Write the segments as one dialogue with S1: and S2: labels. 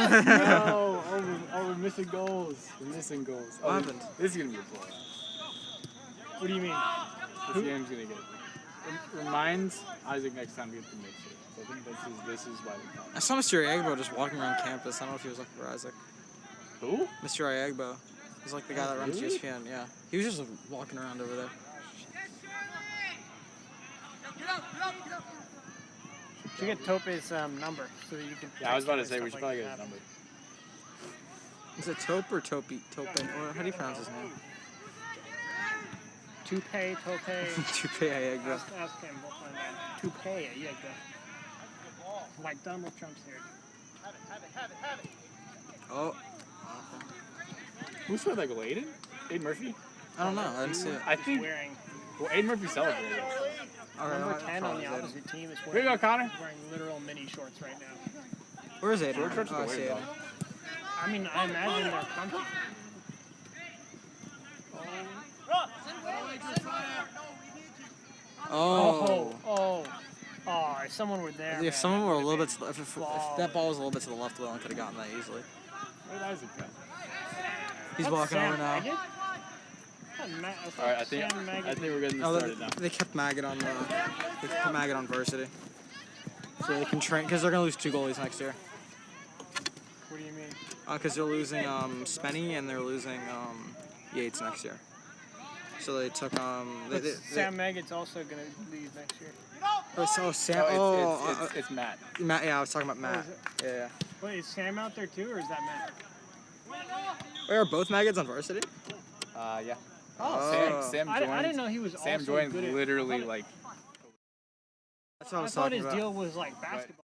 S1: No, we're missing goals. We're missing goals.
S2: What happened?
S1: This is gonna be a blowout.
S3: What do you mean?
S1: This game's gonna get. Reminds Isaac next time to get the mixer. So I think this is why we call
S2: I saw Mr. Ayagbo just walking around campus. I don't know if he was looking for Isaac.
S1: Who?
S2: Mr. Ayagbo. He's like the guy that runs
S1: Really?
S2: GSPN. Yeah, he was just walking around over there.
S3: Should get Tope's number so that you can.
S1: Yeah, I was about to
S3: text him
S1: say we
S3: and
S1: should
S3: stuff
S1: probably
S3: like
S1: get his
S3: that.
S1: number.
S2: Is it Tope or Tope? Tope. Or how do you pronounce his name?
S3: Tope.
S2: Tope Ayagbo.
S3: Ask him. We'll find out. Tope. Yeah, go. Like Donald Trump's here.
S2: Oh.
S1: Who scored that goal? Aiden? Aiden Murphy?
S2: I don't know. I didn't see it.
S1: I think.
S3: Wearing
S1: Well, Aiden Murphy celebrated.
S3: number 10 on the opposite team is
S1: Here you go, Connor.
S3: wearing literal mini shorts right now.
S2: Where is Aiden?
S1: Short shorts
S2: Oh, I
S1: are
S2: see
S1: the way,
S2: Aiden.
S3: I mean, I imagine they're comfy.
S2: Oh.
S3: Oh, if someone were there.
S2: If
S3: man,
S2: someone were a little bit,
S3: been
S2: if that ball was a little bit to the left, Willen could have gotten that easily.
S1: Where'd Isaac go?
S2: He's
S3: That's
S2: walking
S3: Sam
S2: over now.
S3: Maggot?
S1: All right, I think we're getting this
S2: Oh,
S1: started now.
S2: they kept Maggot on Varsity, so they can train because they're gonna lose 2 goalies next year.
S3: What do you mean?
S2: Because they're losing Spenny and they're losing Yates next year. So they took
S3: But Sam Maggot's also going to leave next year.
S2: Sam.
S1: It's Matt.
S2: Matt. Yeah, I was talking about
S3: Oh,
S2: Matt.
S3: is it?
S2: Yeah.
S3: Wait, is Sam out there too, or is that Matt?
S2: Wait, are both Maggots on Varsity?
S1: Yeah.
S2: Oh.
S1: Sam
S3: I
S1: joined.
S3: didn't know he was
S1: Sam
S3: also
S1: joined
S3: good at,
S1: literally like.
S2: That's what I
S3: I
S2: was
S3: thought
S2: talking
S3: his
S2: about.
S3: deal was like basketball.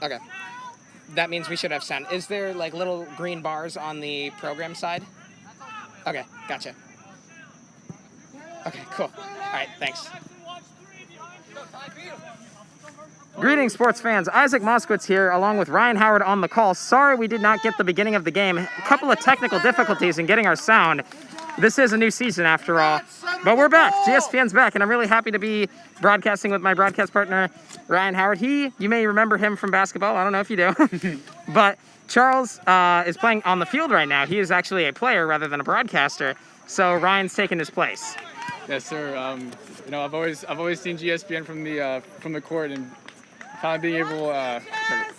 S4: Okay. That means we should have sound. Is there like little green bars on the program side? Okay, gotcha. Okay, cool. All right, thanks.
S5: Greetings, sports fans. Isaac Moskowitz here, along with Ryan Howard on the call. Sorry we did not get the beginning of the game. A couple of technical difficulties in getting our sound. This is a new season, after all. But we're back. GSPN's back, and I'm really happy to be broadcasting with my broadcast partner, Ryan Howard. You may remember him from basketball. I don't know if you do. But Charles is playing on the field right now. He is actually a player rather than a broadcaster. So Ryan's taken his place.
S1: Yes, sir. I've always seen GSPN from the court, and finally being able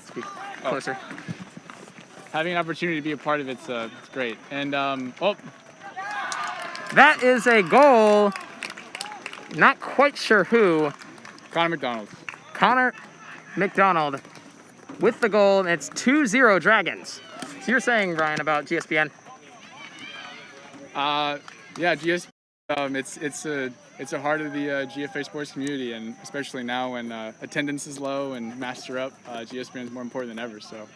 S5: Speak closer.
S1: having an opportunity to be a part of it's great. And
S5: That is a goal. Not quite sure who.
S1: Connor McDonald.
S5: Connor McDonald with the goal, and it's 2-0 Dragons. So you're saying, Ryan, about GSPN?
S1: Yeah, GSPN. It's a heart of the GFA sports community, and especially now when attendance is low and masks are up, GSPN is more important than ever. So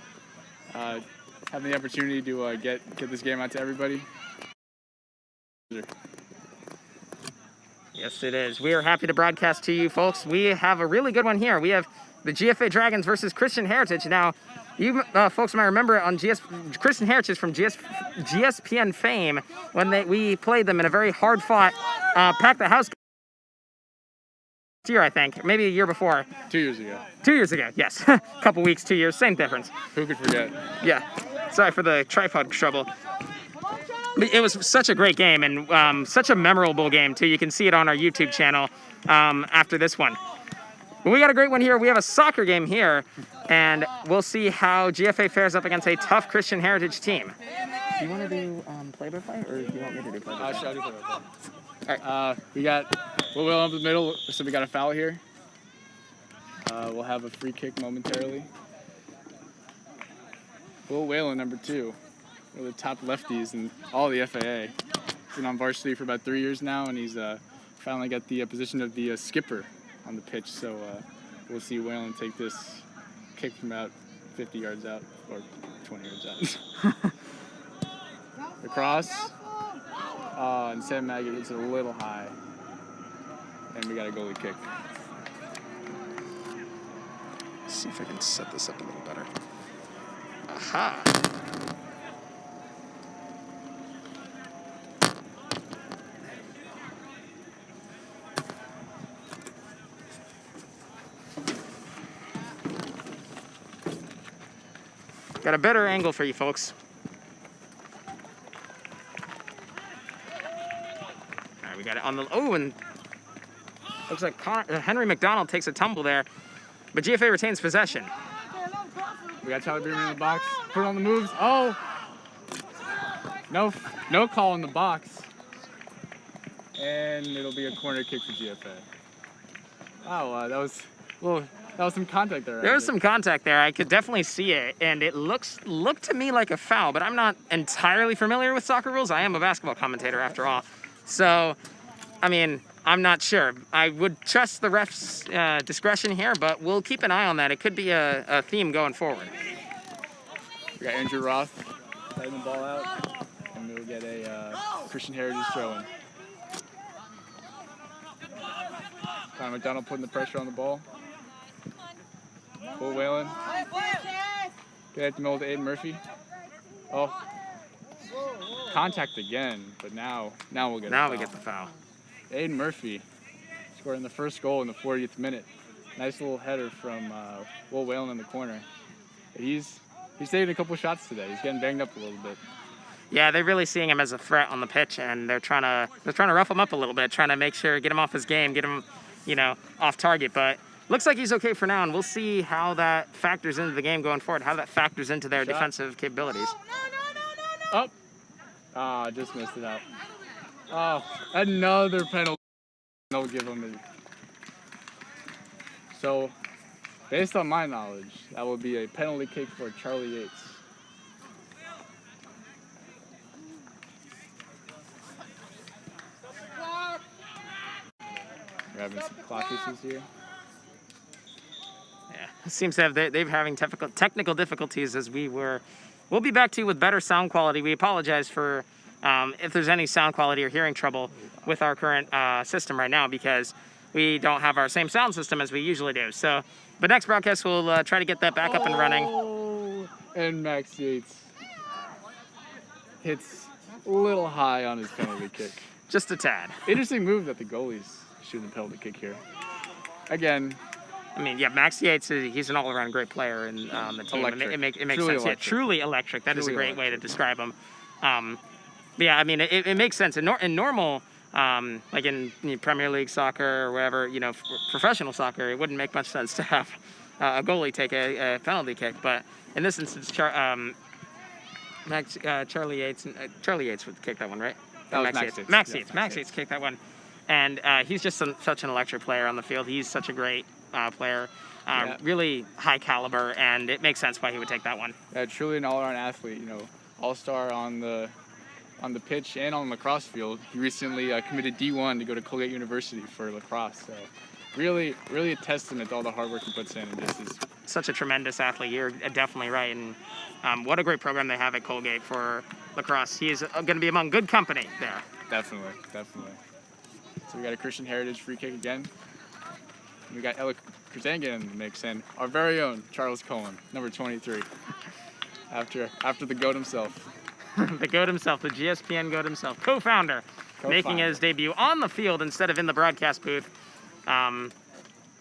S1: having the opportunity to get this game out to everybody.
S5: Yes, it is. We are happy to broadcast to you, folks. We have a really good one here. We have the GFA Dragons versus Christian Heritage. Now, you folks might remember on Christian Heritage from GSPN fame when we played them in a very hard-fought, pack the house year, I think, maybe a year before.
S1: 2 years ago.
S5: 2 years ago, yes. A couple weeks, 2 years, same difference.
S1: Who could forget?
S5: Yeah. Sorry for the tripod trouble. But it was such a great game and such a memorable game, too. You can see it on our YouTube channel after this one. But we got a great one here. We have a soccer game here, and we'll see how GFA fares up against a tough Christian Heritage team. Do you want to do play-by-play, or do you want me to do play-by-play?
S1: I'll do play-by-play.
S5: All right.
S1: We got Will up the middle, so we got a foul here. We'll have a free kick momentarily. Will Whalen, number 2. One of the top lefties in all the FAA. He's been on varsity for about 3 years now, and he's finally got the position of the skipper on the pitch. So we'll see Whalen take this kick from about 50 yards out, or 20 yards out. Across. And Sam Maggot hits it a little high. And we got a goalie kick.
S4: Let's see if I can set this up a little better.
S5: Aha. Got a better angle for you folks. All right, we got it on the, and looks like Henry McDonald takes a tumble there, but GFA retains possession.
S1: We got Tyler Beerman in the box. Put it on the moves. Oh! No call in the box. And it'll be a corner kick for GFA. Oh, that was some contact there.
S5: There was some contact there. I could definitely see it, and it looked to me like a foul, but I'm not entirely familiar with soccer rules. I am a basketball commentator after all. So, I mean, I'm not sure. I would trust the ref's discretion here, but we'll keep an eye on that. It could be a theme going forward.
S1: We got Andrew Roth letting the ball out, and we'll get a Christian Heritage throw-in. Connor McDonald putting the pressure on the ball. Will Whalen. Get at the middle to Aiden Murphy. Oh. Contact again, but now we'll get a foul.
S5: We get the foul.
S1: Aiden Murphy scoring the first goal in the 40th minute. Nice little header from Will Whalen in the corner. He's saved a couple shots today. He's getting banged up a little bit.
S5: Yeah, they're really seeing him as a threat on the pitch, and they're trying to rough him up a little bit, trying to make sure, get him off his game, get him, off target. But looks like he's okay for now, and we'll see how that factors into the game going forward, how that factors into their defensive capabilities.
S1: Oh. Ah, just missed it out. Oh, another penalty. They'll give him a... So, based on my knowledge, that will be a penalty kick for Charlie Yates. We're having some clock issues here.
S5: Yeah. seems to have they're having technical difficulties as we were. We'll be back to you with better sound quality. We apologize for if there's any sound quality or hearing trouble with our current system right now because we don't have our same sound system as we usually do. So, but next broadcast we'll try to get that back up and running.
S1: Oh, and Max Yates hits a little high on his penalty kick.
S5: Just a tad.
S1: Interesting move that the goalie's shooting the penalty kick here. Again,
S5: I mean, yeah, Max Yates, he's an all-around great player in the team.
S1: Electric.
S5: It makes
S1: Truly
S5: sense.
S1: electric.
S5: Yeah, truly electric. That is a
S1: Truly
S5: great way to
S1: electric,
S5: describe him. But yeah, I mean, it makes sense. In normal, like in Premier League soccer or whatever, professional soccer, it wouldn't make much sense to have a goalie take a penalty kick. But in this instance, Charlie Yates would kick that one, right?
S1: That was Max Yates.
S5: Max
S1: Yeah,
S5: Yates. Max Yates kicked that one. And he's just such an electric player on the field. He's such a great player, really high caliber, and it makes sense why he would take that one.
S1: Yeah, truly an all-around athlete. All-star on the pitch and on the lacrosse field. He recently committed D1 to go to Colgate University for lacrosse. So, really a testament to all the hard work he puts in. And just is
S5: such a tremendous athlete. You're definitely right, and what a great program they have at Colgate for lacrosse. He is going to be among good company there.
S1: Definitely. So we got a Christian Heritage free kick again. We got Ella Krzangan in the mix, and our very own Charles Cohen, number 23. After the GOAT himself.
S5: The GOAT himself, the GSPN GOAT himself, co-founder, making his debut on the field instead of in the broadcast booth.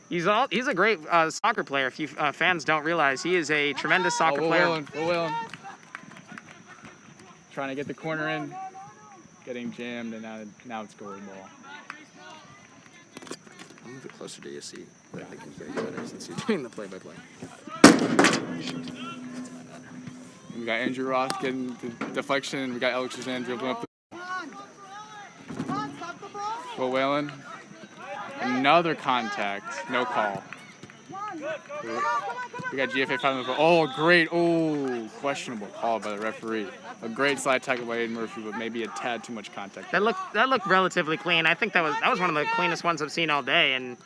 S5: He's a great soccer player. If you fans don't realize, he is a tremendous soccer player.
S1: Will Whalen. Trying to get the corner in, getting jammed, and now it's goalie ball.
S2: I'll move it closer to you, see. I think I can hear you better since you're doing the play-by-play.
S1: We got Andrew Roth getting the deflection. We got Alex Suzanne dribbling up Will Whalen. Another contact. No call. We got GFA filing. Oh, great. Oh, questionable call by the referee. A great slide tackle by Aiden Murphy, but maybe a tad too much contact.
S5: That looked relatively clean. I think that was one of the cleanest ones I've seen all day, and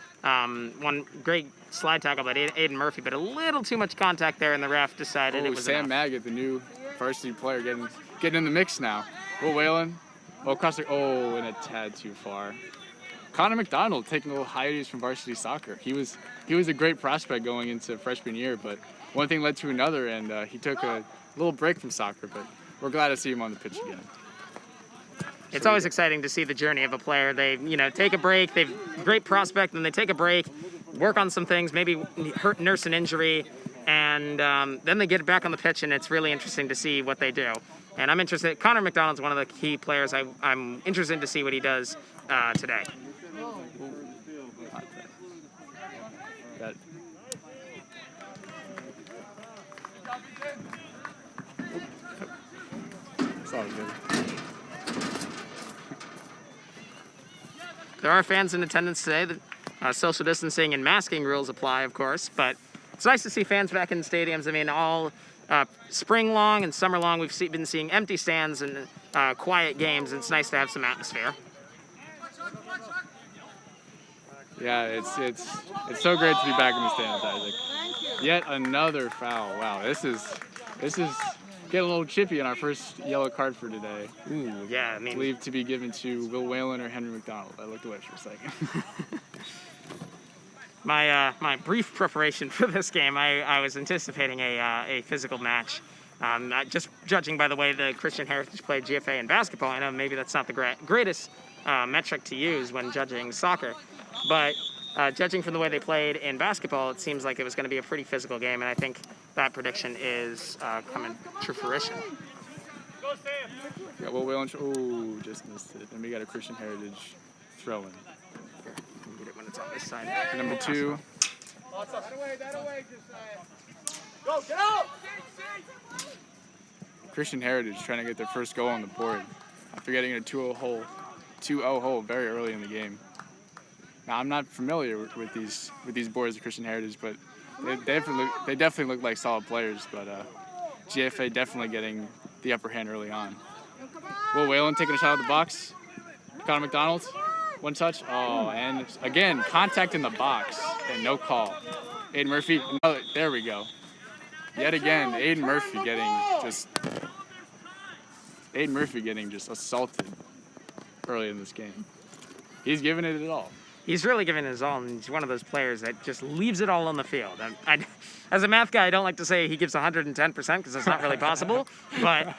S5: one great slide tackle by Aiden Murphy, but a little too much contact there, and the ref decided it was
S1: Sam
S5: enough.
S1: Maggot, the new varsity player, getting in the mix now. Will Whalen. And a tad too far. Connor McDonald taking a little hiatus from varsity soccer. He was a great prospect going into freshman year, but one thing led to another, and he took a little break from soccer, but we're glad to see him on the pitch again.
S5: It's always exciting to see the journey of a player. They, take a break. They've great prospect, and they take a break, work on some things, maybe nurse an injury, and then they get back on the pitch, and it's really interesting to see what they do. And I'm interested. Connor McDonald's one of the key players. I'm interested to see what he does today.
S1: That. It's all good.
S5: There are fans in attendance today. The social distancing and masking rules apply, of course, but it's nice to see fans back in stadiums. I mean, all spring long and summer long, we've been seeing empty stands and quiet games. And it's nice to have some atmosphere.
S1: Yeah, it's so great to be back in the stands, Isaac. Yet another foul. Wow, this is getting a little chippy on our first yellow card for today.
S5: Ooh, yeah, I mean,
S1: Believed to be given to Will Whalen or Henry McDonald. I looked away for a second.
S5: My brief preparation for this game, I was anticipating a physical match. Just judging by the way the Christian Heritage played GFA in basketball, I know maybe that's not the greatest metric to use when judging soccer, but judging from the way they played in basketball, it seems like it was going to be a pretty physical game, and I think that prediction is coming to fruition.
S1: Yeah, Will Whalen, just missed it. And we got a Christian Heritage throw-in.
S5: Get it when it's on this side.
S1: Number 2.
S3: Go, get out!
S1: Christian Heritage trying to get their first goal on the board after getting a 2-0 hole very early in the game. Now, I'm not familiar with these boards of Christian Heritage, but they definitely look like solid players. But GFA definitely getting the upper hand early on. Will Whalen taking a shot at the box. Connor McDonald, one touch. Oh, and again, contact in the box and no call. Aiden Murphy. Oh, there we go. Yet again, Aiden Murphy getting just assaulted early in this game. He's giving it all.
S5: He's really giving it his all, and he's one of those players that just leaves it all on the field. As a math guy, I don't like to say he gives 110% because it's not really possible, but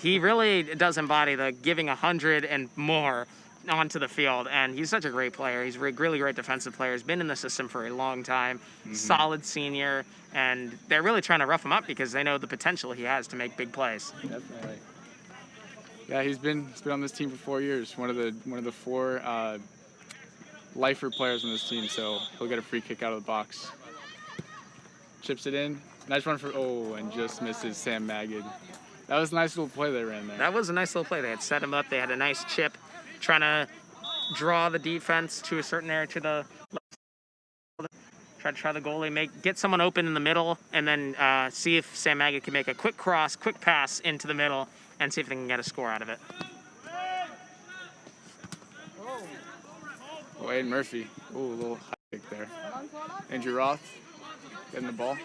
S5: he really does embody the giving 100 and more onto the field, and he's such a great player. He's a really great defensive player. He's been in the system for a long time, solid senior, and they're really trying to rough him up because they know the potential he has to make big plays.
S1: Definitely. Yeah, he's been on this team for 4 years. One of the 4 lifer players on this team, so he'll get a free kick out of the box. Chips it in. Nice run for, and just misses Sam Magid. That was a nice little play they ran there.
S5: That was a nice little play. They had set him up. They had a nice chip, trying to draw the defense to a certain area to the left. Try the goalie, get someone open in the middle, and then see if Sam Magid can make a quick cross, quick pass into the middle, and see if they can get a score out of it.
S1: Aiden Murphy. A little high kick there. Andrew Roth getting the ball.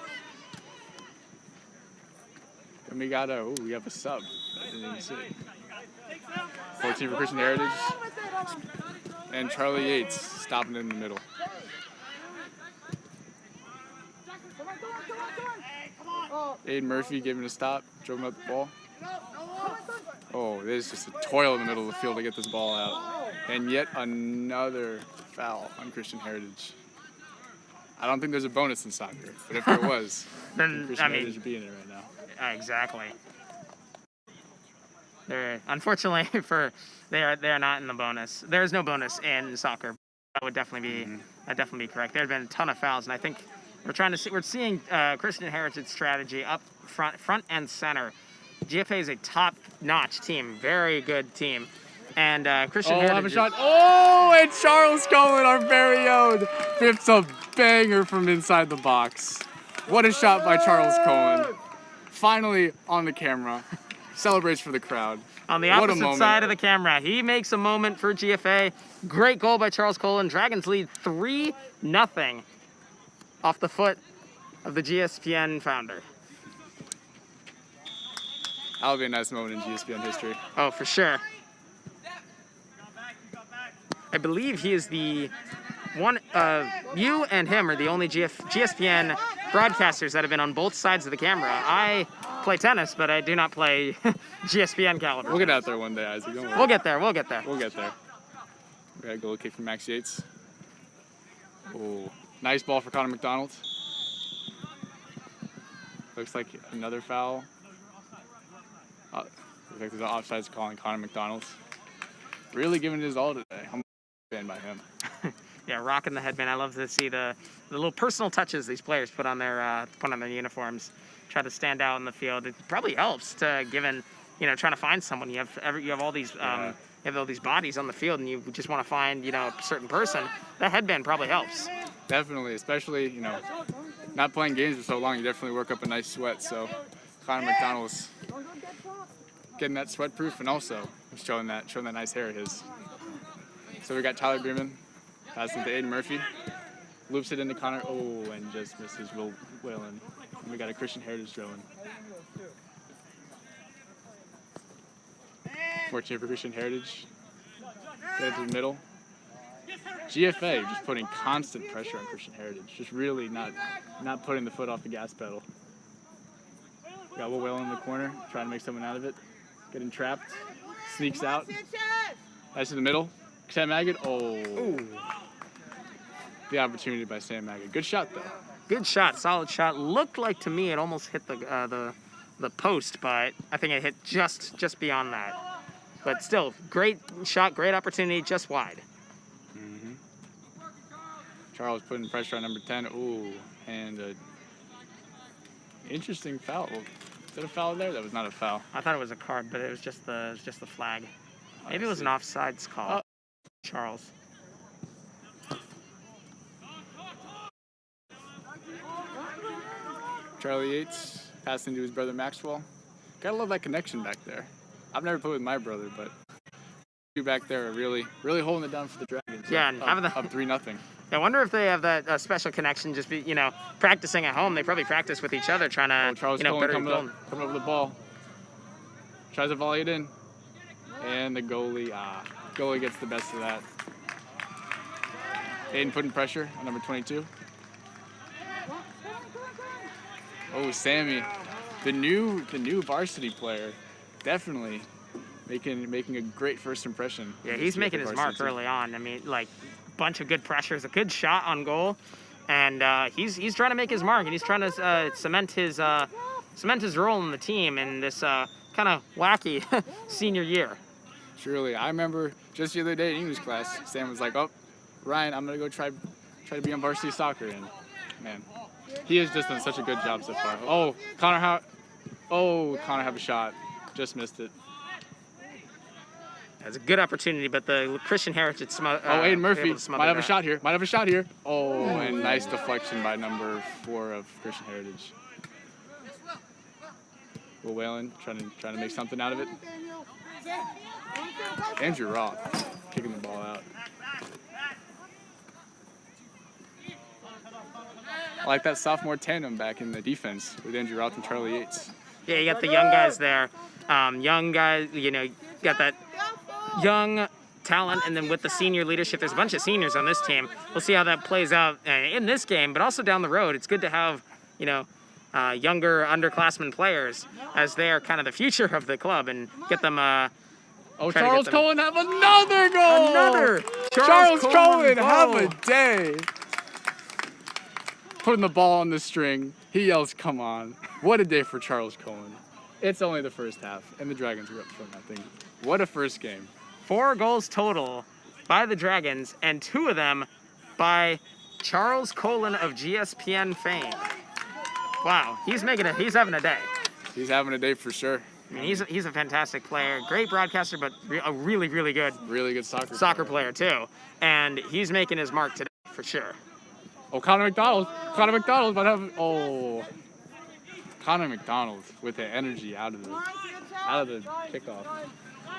S1: And we have a sub. I didn't even see. 14 for Christian Heritage. And Charlie Yates stopping in the middle. Aiden Murphy giving a stop, drove him up the ball. There's just a toil in the middle of the field to get this ball out. And yet another foul on Christian Heritage. I don't think there's a bonus in soccer, but if there was, then Christian Heritage would be in it right now.
S5: Exactly. Unfortunately they are not in the bonus. There is no bonus in soccer. That would definitely be correct. There have been a ton of fouls, and I think we're seeing Christian Heritage strategy up front and center. GFA is a top-notch team, very good team. And Christian Heritage.
S1: Have a shot. And Charles Cohen, our very own, whips a banger from inside the box. What a shot by Charles Cohen. Finally on the camera. Celebrates for the crowd.
S5: On the opposite side of the camera, he makes a moment for GFA. Great goal by Charles Cohen. Dragons lead 3-0 off the foot of the GSPN founder.
S1: That'll be a nice moment in GSPN history.
S5: Oh, for sure. I believe he is the one, you and him are the only GSPN broadcasters that have been on both sides of the camera. I play tennis, but I do not play GSPN caliber.
S1: We'll get out there one day, Isaac. Don't worry.
S5: We'll get there.
S1: We got a goal kick from Max Yates. Nice ball for Connor McDonald. Looks like another foul. Looks like there's an offsides call on Connor McDonald. Really giving it his all today. I'm a fan by him.
S5: Yeah, rocking the headband. I love to see the little personal touches these players put on their uniforms. Try to stand out in the field. It probably helps to trying to find someone. You have all these you have all these bodies on the field, and you just want to find a certain person. That headband probably helps.
S1: Definitely, especially not playing games for so long. You definitely work up a nice sweat. So Connor McDonald's getting that sweat proof, and also showing that nice hair of his. So we got Tyler Bremen passing to Aiden Murphy, loops it into Connor. And just misses Whalen. And we got a Christian Heritage drilling. 14 for Christian Heritage. Get it to the middle. GFA just putting constant pressure on Christian Heritage. Just really not putting the foot off the gas pedal. We got Will Whalen in the corner, trying to make someone out of it. Getting trapped. Sneaks out. Nice in the middle. Sam Magid. The opportunity by Sam Magid. Good shot, though.
S5: Good shot. Solid shot. Looked like to me it almost hit the post, but I think it hit just beyond that. But still, great shot, great opportunity, just wide.
S1: Charles putting pressure on number 10. And an interesting foul. Is that a foul there? That was not a foul.
S5: I thought it was a card, but it was just the flag. Maybe it was an offsides call. Charles.
S1: Charlie Yates passing to his brother Maxwell. Gotta love that connection back there. I've never played with my brother, but you back there are really holding it down for the Dragons.
S5: Yeah, and
S1: up 3-0.
S5: I wonder if they have that special connection, just practicing at home. They probably practice with each other, trying to,
S1: Charles Cullen
S5: better
S1: coming
S5: goal.
S1: up with the ball. Tries to volley it in. And the goalie gets the best of that. Aiden putting pressure on number 22. Oh, Sammy, the new varsity player, definitely making a great first impression.
S5: Yeah, he's making his mark early on. I mean, like, bunch of good pressures, a good shot on goal, and he's trying to make his mark, and he's trying to cement his role in the team in this kind of wacky senior year.
S1: Surely, I remember just the other day in English class, Sam was like, "Oh, Ryan, I'm gonna go try to be on varsity soccer," and man, he has just done such a good job so far. Oh, Connor have a shot, just missed it.
S5: That's a good opportunity, but the Christian Heritage
S1: Aiden Murphy might have a shot here. Oh, and nice deflection by number 4 of Christian Heritage. Will Whalen trying to make something out of it. Andrew Roth kicking the ball out. I like that sophomore tandem back in the defense with Andrew Roth and Charlie Yates.
S5: Yeah, you got the young guys there. Young guys, got that young talent, and then with the senior leadership, there's a bunch of seniors on this team. We'll see how that plays out in this game, but also down the road. It's good to have, younger underclassmen players, as they are kind of the future of the club, and get them.
S1: Charles Cullen have another goal!
S5: Another!
S1: Charles Cullen have a day! Putting the ball on the string. He yells, "Come on." What a day for Charles Cullen. It's only the first half, and the Dragons are up for nothing. What a first game.
S5: 4 goals total by the Dragons, and 2 of them by Charles Cullen of GSPN fame. Wow, he's having a day.
S1: He's having a day for sure.
S5: I mean, he's a fantastic player, great broadcaster, but a really, really good soccer player too. And he's making his mark today for sure.
S1: Oh, Connor McDonald might have. Oh, Connor McDonald with the energy out of the kickoff.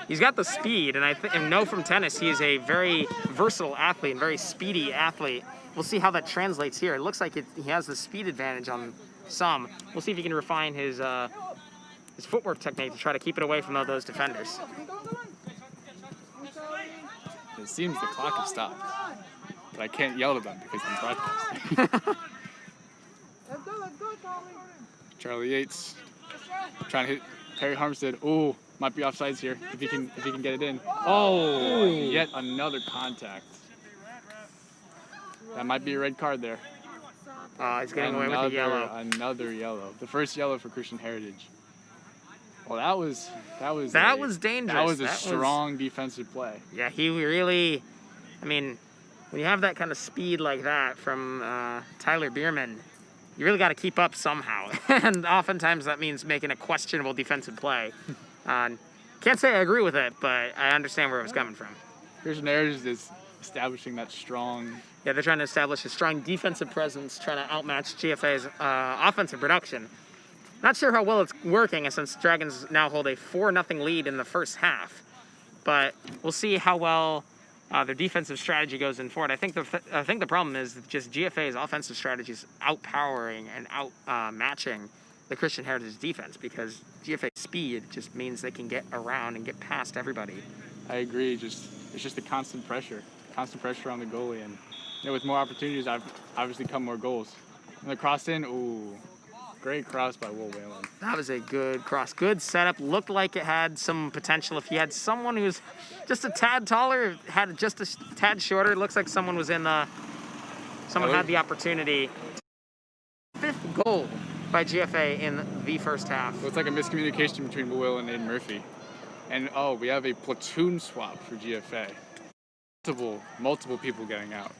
S5: He's got the speed, and I know from tennis he is a very versatile athlete and very speedy athlete. We'll see how that translates here. It looks like he has the speed advantage on some. We'll see if he can refine his footwork technique to try to keep it away from those defenders.
S1: It seems the clock has stopped, but I can't yell at them because I'm broadcasting. Charlie Yates trying to hit Perry Harmstead. Oh, might be offsides here if he can get it in. Oh, yet another contact. That might be a red card there.
S5: He's getting away with the yellow.
S1: Another yellow. The first yellow for Christian Heritage. Well, that was dangerous.
S5: That was
S1: a strong defensive play.
S5: Yeah, he really. I mean, when you have that kind of speed like that from Tyler Bierman, you really got to keep up somehow, and oftentimes that means making a questionable defensive play. Can't say I agree with it, but I understand where it was coming from.
S1: Christian Heritage is establishing that strong.
S5: Yeah, they're trying to establish a strong defensive presence, trying to outmatch GFA's offensive production. Not sure how well it's working, since Dragons now hold a 4-0 lead in the first half. But we'll see how well their defensive strategy goes in forward. I think the problem is just GFA's offensive strategy is outpowering and outmatching the Christian Heritage defense, because GFA's speed just means they can get around and get past everybody.
S1: I agree. It's just a constant pressure on the goalie, and with more opportunities, I've obviously come more goals. And the cross in, ooh. Great cross by Will Whalen.
S5: That was a good cross. Good setup. Looked like it had some potential. If you had someone who's just a tad taller, had just a tad shorter, it looks like someone was in the... Someone had the opportunity. 5th goal by GFA in the first half.
S1: Looks like a miscommunication between Will Whalen and Aiden Murphy. And, we have a platoon swap for GFA. Multiple people getting out.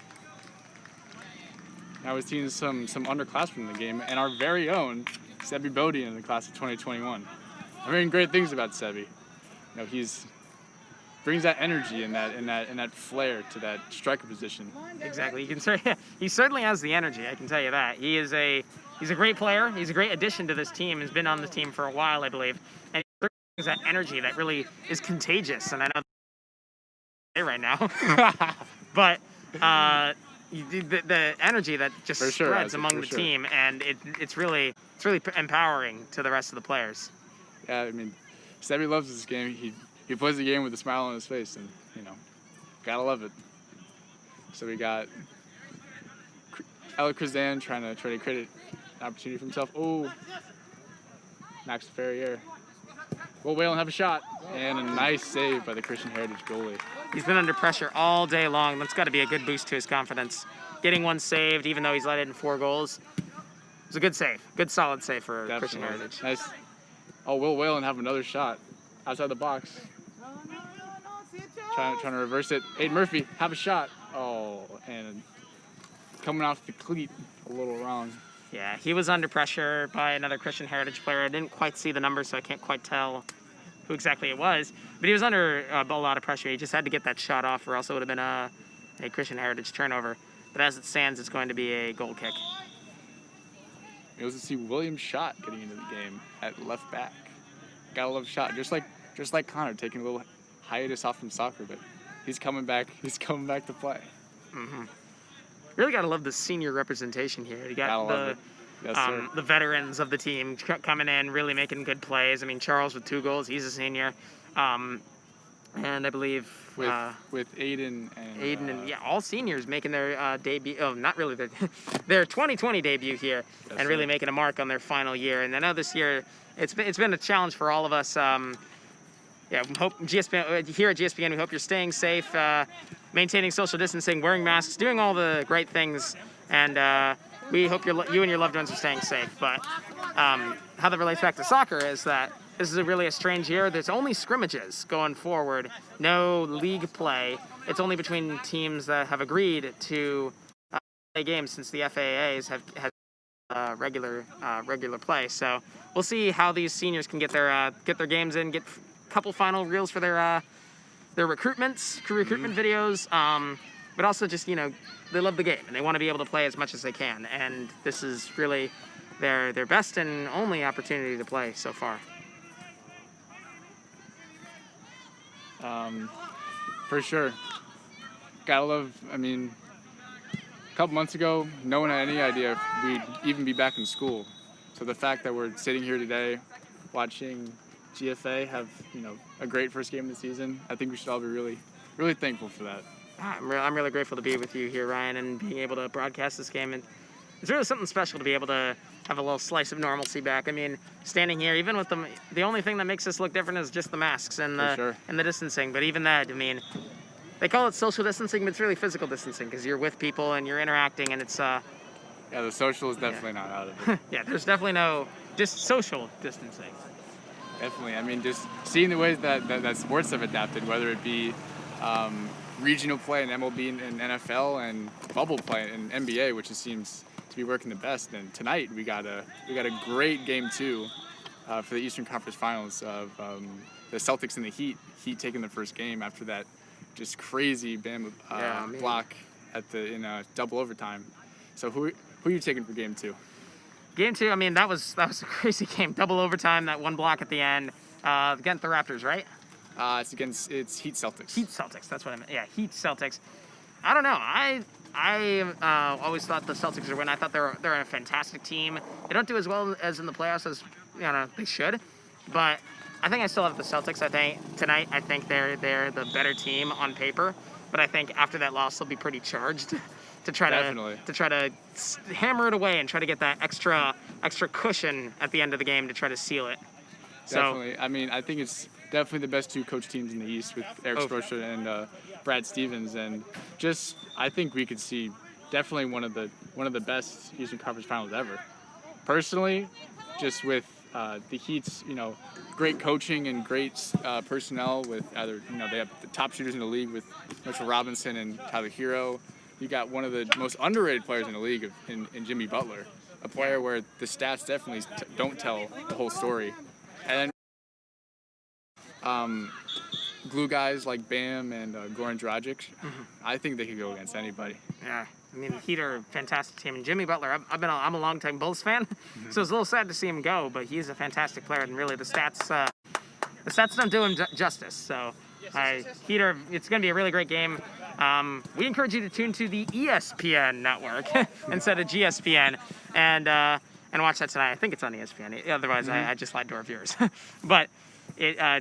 S1: Now we're seeing some underclassmen in the game, and our very own Sebi Bodie in the class of 2021. I'm hearing great things about Sebi. He's brings that energy and that flair to that striker position.
S5: Exactly. You can say he certainly has the energy. I can tell you that. He's a great player. He's a great addition to this team. He's been on the team for a while, I believe, and he brings that energy that really is contagious. And I know right now, but. the energy that just
S1: For sure,
S5: spreads
S1: Isaac,
S5: among
S1: for
S5: the
S1: sure.
S5: team, and it's really empowering to the rest of the players.
S1: Yeah, I mean, Sebby loves this game. He plays the game with a smile on his face, and gotta love it. So we got Alec Krizan trying to create an opportunity for himself. Oh, Max Ferrier. Will Whalen have a shot? And a nice save by the Christian Heritage goalie.
S5: He's been under pressure all day long. That's got to be a good boost to his confidence. Getting one saved, even though he's let in 4 goals, it was a good save. Good, solid save for Christian
S1: Definitely.
S5: Heritage.
S1: Nice. Oh, Will Whalen have another shot outside the box. Trying to reverse it. Aiden Murphy, have a shot. Oh, and coming off the cleat a little wrong.
S5: Yeah, he was under pressure by another Christian Heritage player. I didn't quite see the numbers, so I can't quite tell who exactly it was. But he was under a lot of pressure. He just had to get that shot off, or else it would have been a Christian Heritage turnover. But as it stands, it's going to be a goal kick.
S1: It was to see William Schott getting into the game at left back. Gotta love Schott, just like Connor, taking a little hiatus off from soccer, but he's coming back. He's coming back to play.
S5: Really got to love the senior representation here. You got
S1: Gotta love it. Yes, sir.
S5: the veterans of the team coming in, really making good plays. I mean, Charles with 2 goals, he's a senior. And I believe
S1: with Aiden and
S5: all seniors making their debut. Oh, not really their 2020 debut here,
S1: Yes,
S5: and really
S1: sir.
S5: making a mark on their final year. And I know this year it's been a challenge for all of us. Yeah, hope GSPN, here at GSPN, we hope you're staying safe, maintaining social distancing, wearing masks, doing all the great things, and we hope you and your loved ones are staying safe. But how that relates back to soccer is that this is really a strange year. There's only scrimmages going forward, no league play. It's only between teams that have agreed to play games since the FAAs have regular play. So we'll see how these seniors can get their games in, get couple final reels for their recruitment videos, but also just they love the game and they want to be able to play as much as they can, and this is really their best and only opportunity to play so far.
S1: For sure. Gotta love. I mean, a couple months ago, no one had any idea if we'd even be back in school. So the fact that we're sitting here today, watching GFA have a great first game of the season, I think we should all be really, really thankful for that.
S5: I'm really grateful to be with you here, Ryan, and being able to broadcast this game. And it's really something special to be able to have a little slice of normalcy back. I mean, standing here, even with the only thing that makes us look different is just the masks and the distancing. But even that, I mean, they call it social distancing, but it's really physical distancing because you're with people and you're interacting, and it's
S1: yeah, the social is definitely not out of it.
S5: yeah, there's definitely no just social distancing.
S1: Definitely. I mean, just seeing the ways that sports have adapted, whether it be regional play in MLB and NFL, and bubble play in NBA, which it seems to be working the best. And tonight we got a great game 2 for the Eastern Conference Finals of the Celtics and the Heat. Heat taking the first game after that just crazy block in double overtime. So who are you taking for game 2?
S5: Game 2, I mean, that was a crazy game. Double overtime, that one block at the end against the Raptors, right?
S1: It's Heat Celtics.
S5: Heat Celtics, that's what I meant. Yeah, Heat Celtics. I don't know. I always thought the Celtics would win. I thought they're a fantastic team. They don't do as well as in the playoffs as they should, but I think I still have the Celtics. I think tonight they're the better team on paper, but I think after that loss they'll be pretty charged to try to hammer it away and try to get that extra cushion at the end of the game to try to seal it.
S1: Definitely. I mean, I think it's definitely the best 2 coach teams in the East with Eric Spoelstra and Brad Stevens, and just I think we could see definitely one of the best Eastern Conference Finals ever. Personally, just with the Heat's great coaching and great personnel with either they have the top shooters in the league with Mitchell Robinson and Tyler Hero. You got one of the most underrated players in the league in Jimmy Butler, a player where the stats definitely don't tell the whole story. And then glue guys like Bam and Goran Dragic, I think they could go against anybody.
S5: Yeah, I mean, the Heat are a fantastic team. And Jimmy Butler, I'm a longtime Bulls fan, so it's a little sad to see him go, but he's a fantastic player, and really the stats don't do him justice. So Heater, it's going to be a really great game. We encourage you to tune to the ESPN network instead of GSPN and watch that tonight. I think it's on ESPN. Otherwise, I just lied to our viewers. But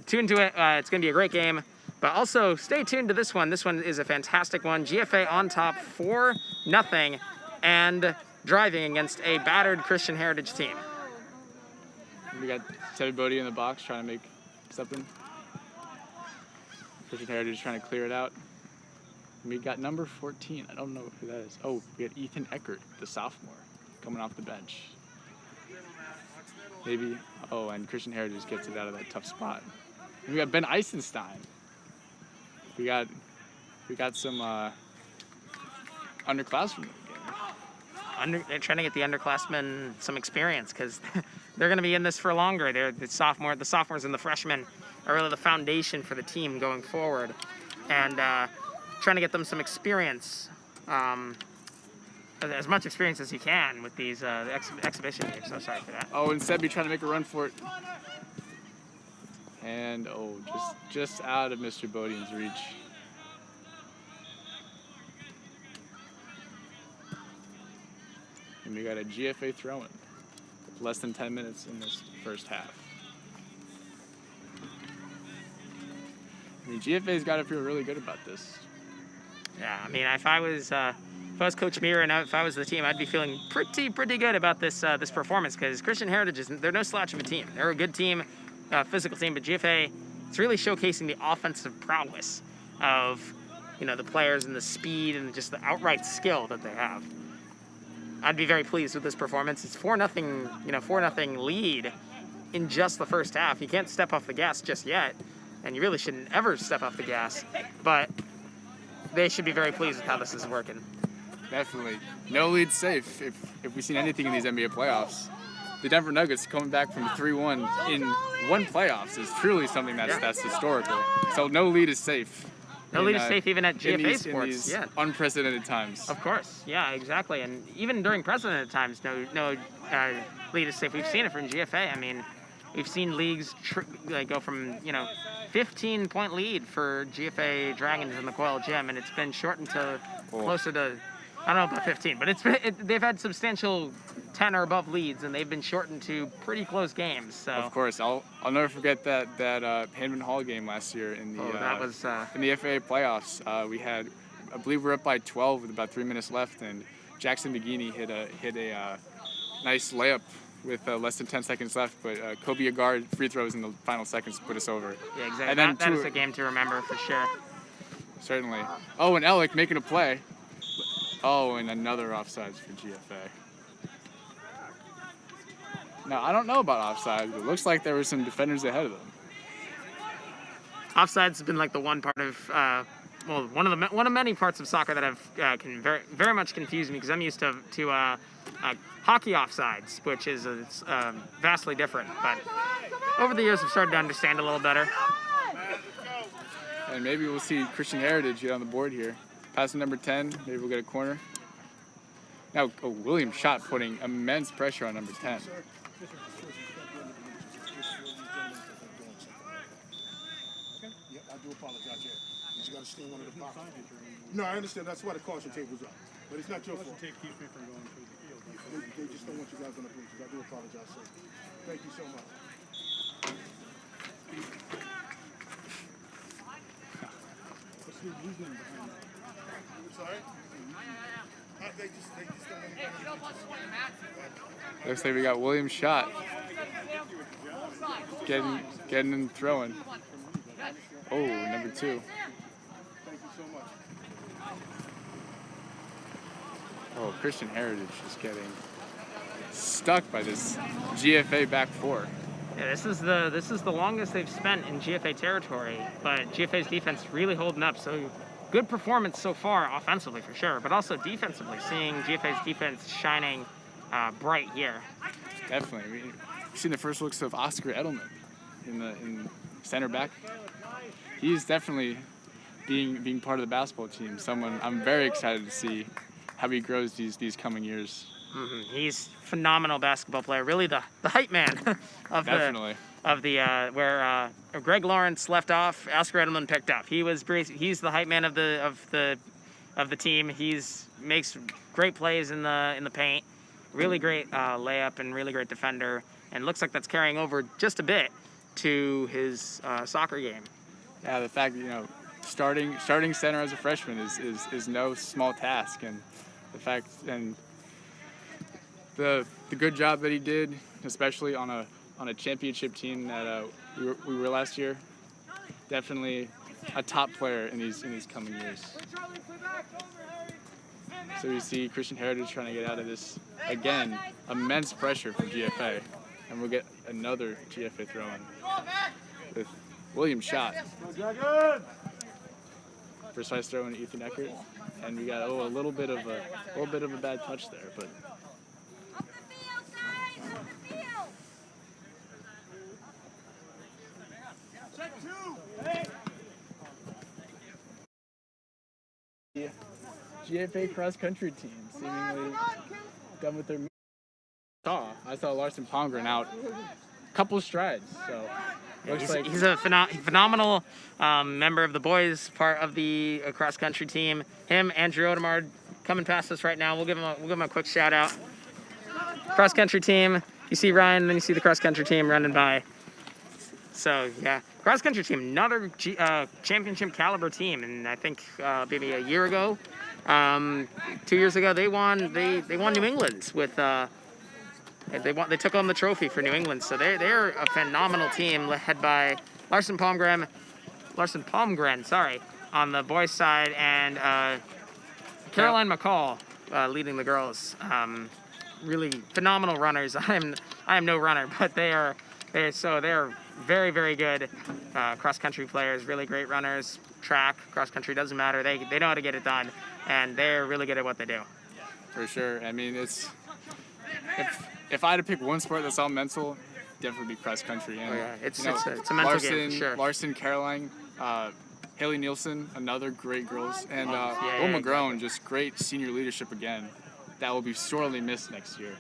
S5: tune to it. It's going to be a great game. But also, stay tuned to this one. This one is a fantastic one. GFA on top 4-0 and driving against a battered Christian Heritage team.
S1: We got Teddy Bodie in the box trying to make something. Christian Heritage trying to clear it out. And we got number 14. I don't know who that is. Oh, we got Ethan Eckert, the sophomore, coming off the bench. Maybe. Oh, and Christian Heritage gets it out of that tough spot. And we got Ben Eisenstein. We got some underclassmen in the game.
S5: They're trying to get the underclassmen some experience because they're going to be in this for longer. The sophomores and the freshmen are really the foundation for the team going forward, and trying to get them some experience, as much experience as you can with these exhibition games. So sorry for that.
S1: Oh, and Sebi trying to make a run for it. And just out of Mr. Bodian's reach. And we got a GFA throw-in. Less than 10 minutes in this first half. I mean, GFA's got to feel really good about this.
S5: Yeah, I mean, if I was Coach Meir and if I was the team, I'd be feeling pretty good about this this performance because Christian Heritage they're no slouch of a team. They're a good team. Physical team, but GFA, it's really showcasing the offensive prowess of, the players and the speed and just the outright skill that they have. I'd be very pleased with this performance. It's 4-0, 4-0 lead in just the first half. You can't step off the gas just yet, and you really shouldn't ever step off the gas, but they should be very pleased with how this is working.
S1: Definitely. No lead safe if we've seen anything in these NBA playoffs. The Denver Nuggets coming back from 3-1 in one playoffs is truly something that's historical. So no lead is safe.
S5: No lead is safe even at GFA Sports.
S1: In these unprecedented times.
S5: Of course, yeah, exactly. And even during precedented times, no lead is safe. We've seen it from GFA. I mean, we've seen leagues go from 15-point lead for GFA Dragons in the Coyle Gym, and it's been shortened to closer to, I don't know about 15, but they've had substantial 10 or above leads, and they've been shortened to pretty close games. So
S1: of course, I'll never forget that Hanman Hall game last year in the in the FAA playoffs. I believe we were up by 12 with about 3 minutes left, and Jackson McGeaney hit a nice layup with less than 10 seconds left, but Kobe Agard free throws in the final seconds put us over.
S5: Yeah, exactly. And then that is a game to remember for sure.
S1: Certainly. Oh, and Alec making a play. Oh, and another offsides for GFA. Now, I don't know about offsides, but it looks like there were some defenders ahead of them.
S5: Offsides has been like the one part of, one of many parts of soccer that have can very much confused me because I'm used to hockey offsides, which is vastly different. But over the years, I've started to understand a little better.
S1: And maybe we'll see Christian Heritage get on the board here. Passing number 10, maybe we'll get a corner. Now, William Schott putting immense pressure on number 10.
S6: I do apologize, yeah. You got to steal one of the boxes. No, I understand. That's why the caution tape was up. But it's not your fault. The tape keeps me from going through the field. They just don't want you guys on the bleachers. I do apologize, sir. Thank you so much. What's the reason behind that? Sorry? They just don't want to.
S1: Looks like we got William Schott getting and throwing. Oh, number 2.
S6: Thank you so much.
S1: Oh, Christian Heritage is getting stuck by this GFA back 4.
S5: Yeah, this is the longest they've spent in GFA territory, but GFA's defense really holding up. So good performance so far, offensively for sure, but also defensively, seeing GFA's defense shining bright here.
S1: Definitely. We've seen the first looks of Oscar Edelman in center back. He's definitely being part of the basketball team. Someone I'm very excited to see how he grows these coming years.
S5: He's a phenomenal basketball player. Really the hype man of
S1: Definitely.
S5: where Greg Lawrence left off, Oscar Edelman picked up. He's the hype man of the team. He's makes great plays in the paint. Really great layup and really great defender. And looks like that's carrying over just a bit to his soccer game.
S1: Yeah, the fact that, starting center as a freshman is no small task, and the fact and the good job that he did, especially on a championship team that we were last year, definitely a top player in these coming years. So you see Christian Heritage trying to get out of this again, immense pressure from GFA, and we'll get another GFA throw-in with William Schott. Precise throw in Ethan Eckert, and we got a little bit of a bad touch there, but GFA cross country team seemingly done with their. I saw Larson Palmgren out a couple strides, so.
S5: He's a phenomenal member of the boys part of the cross country team. Him, Andrew Odemard, coming past us right now. We'll give him a quick shout out. Cross country team. You see Ryan, then you see the cross country team running by. So yeah, cross country team, another championship caliber team, and I think maybe a year ago, 2 years ago, they won New England with. They took home the trophy for New England, so they're a phenomenal team led by Larson Palmgren, on the boys' side, and Caroline McCall leading the girls. Really phenomenal runners. I am no runner, but they're very, very good cross country players. Really great runners. Track, cross country, doesn't matter. They know how to get it done, and they're really good at what they do.
S1: For sure. I mean, if I had to pick one sport that's all mental, definitely be cross country. And,
S5: it's a mental game for sure.
S1: Larson, Caroline, Haley Nielsen, another great girls, and Will McGrone, just great senior leadership again. That will be sorely missed next year.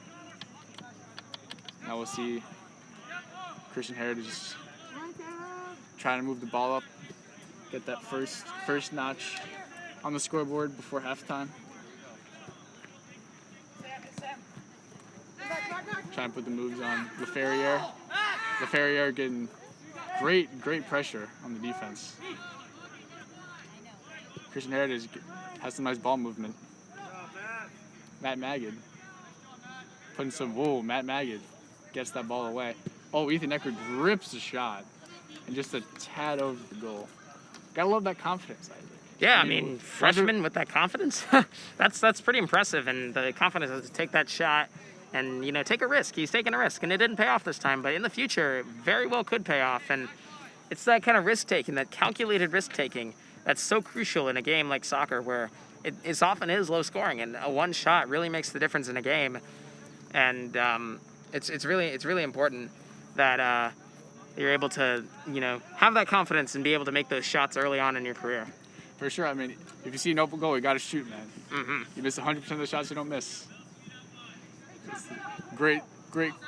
S1: Now we'll see Christian Heritage trying to move the ball up, get that first notch on the scoreboard before halftime. Trying to put the moves on LaFerriere. LaFerriere getting great pressure on the defense. Christian Heritage has some nice ball movement. Matt Magid putting some Matt Magid gets that ball away. Oh, Ethan Eckert rips the shot and just a tad over the goal. Gotta love that confidence, Isaac.
S5: Yeah, I mean, freshman with that confidence, that's pretty impressive, and the confidence to take that shot. And, take a risk. He's taking a risk, and it didn't pay off this time. But in the future, it very well could pay off. And it's that kind of risk-taking, that calculated risk-taking, that's so crucial in a game like soccer where it often is low scoring. And a one shot really makes the difference in a game. And it's really important that you're able to, have that confidence and be able to make those shots early on in your career.
S1: For sure. I mean, if you see an open goal, you got to shoot, man.
S5: Mm-hmm.
S1: You miss 100% of the shots you don't miss. Great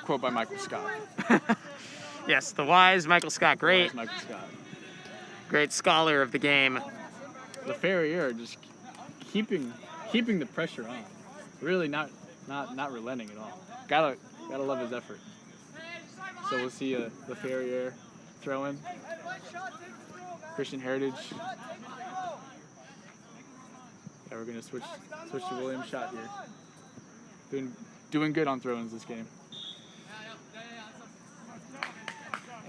S1: quote by Michael Scott.
S5: Yes, the wise Michael Scott. Great scholar of the game.
S1: LaFerriere just keeping the pressure on. Really not relenting at all. Gotta love his effort. So we'll see LaFerriere throw in. Christian Heritage. Yeah, we're gonna switch to William Schott here. Doing good on throw-ins this game.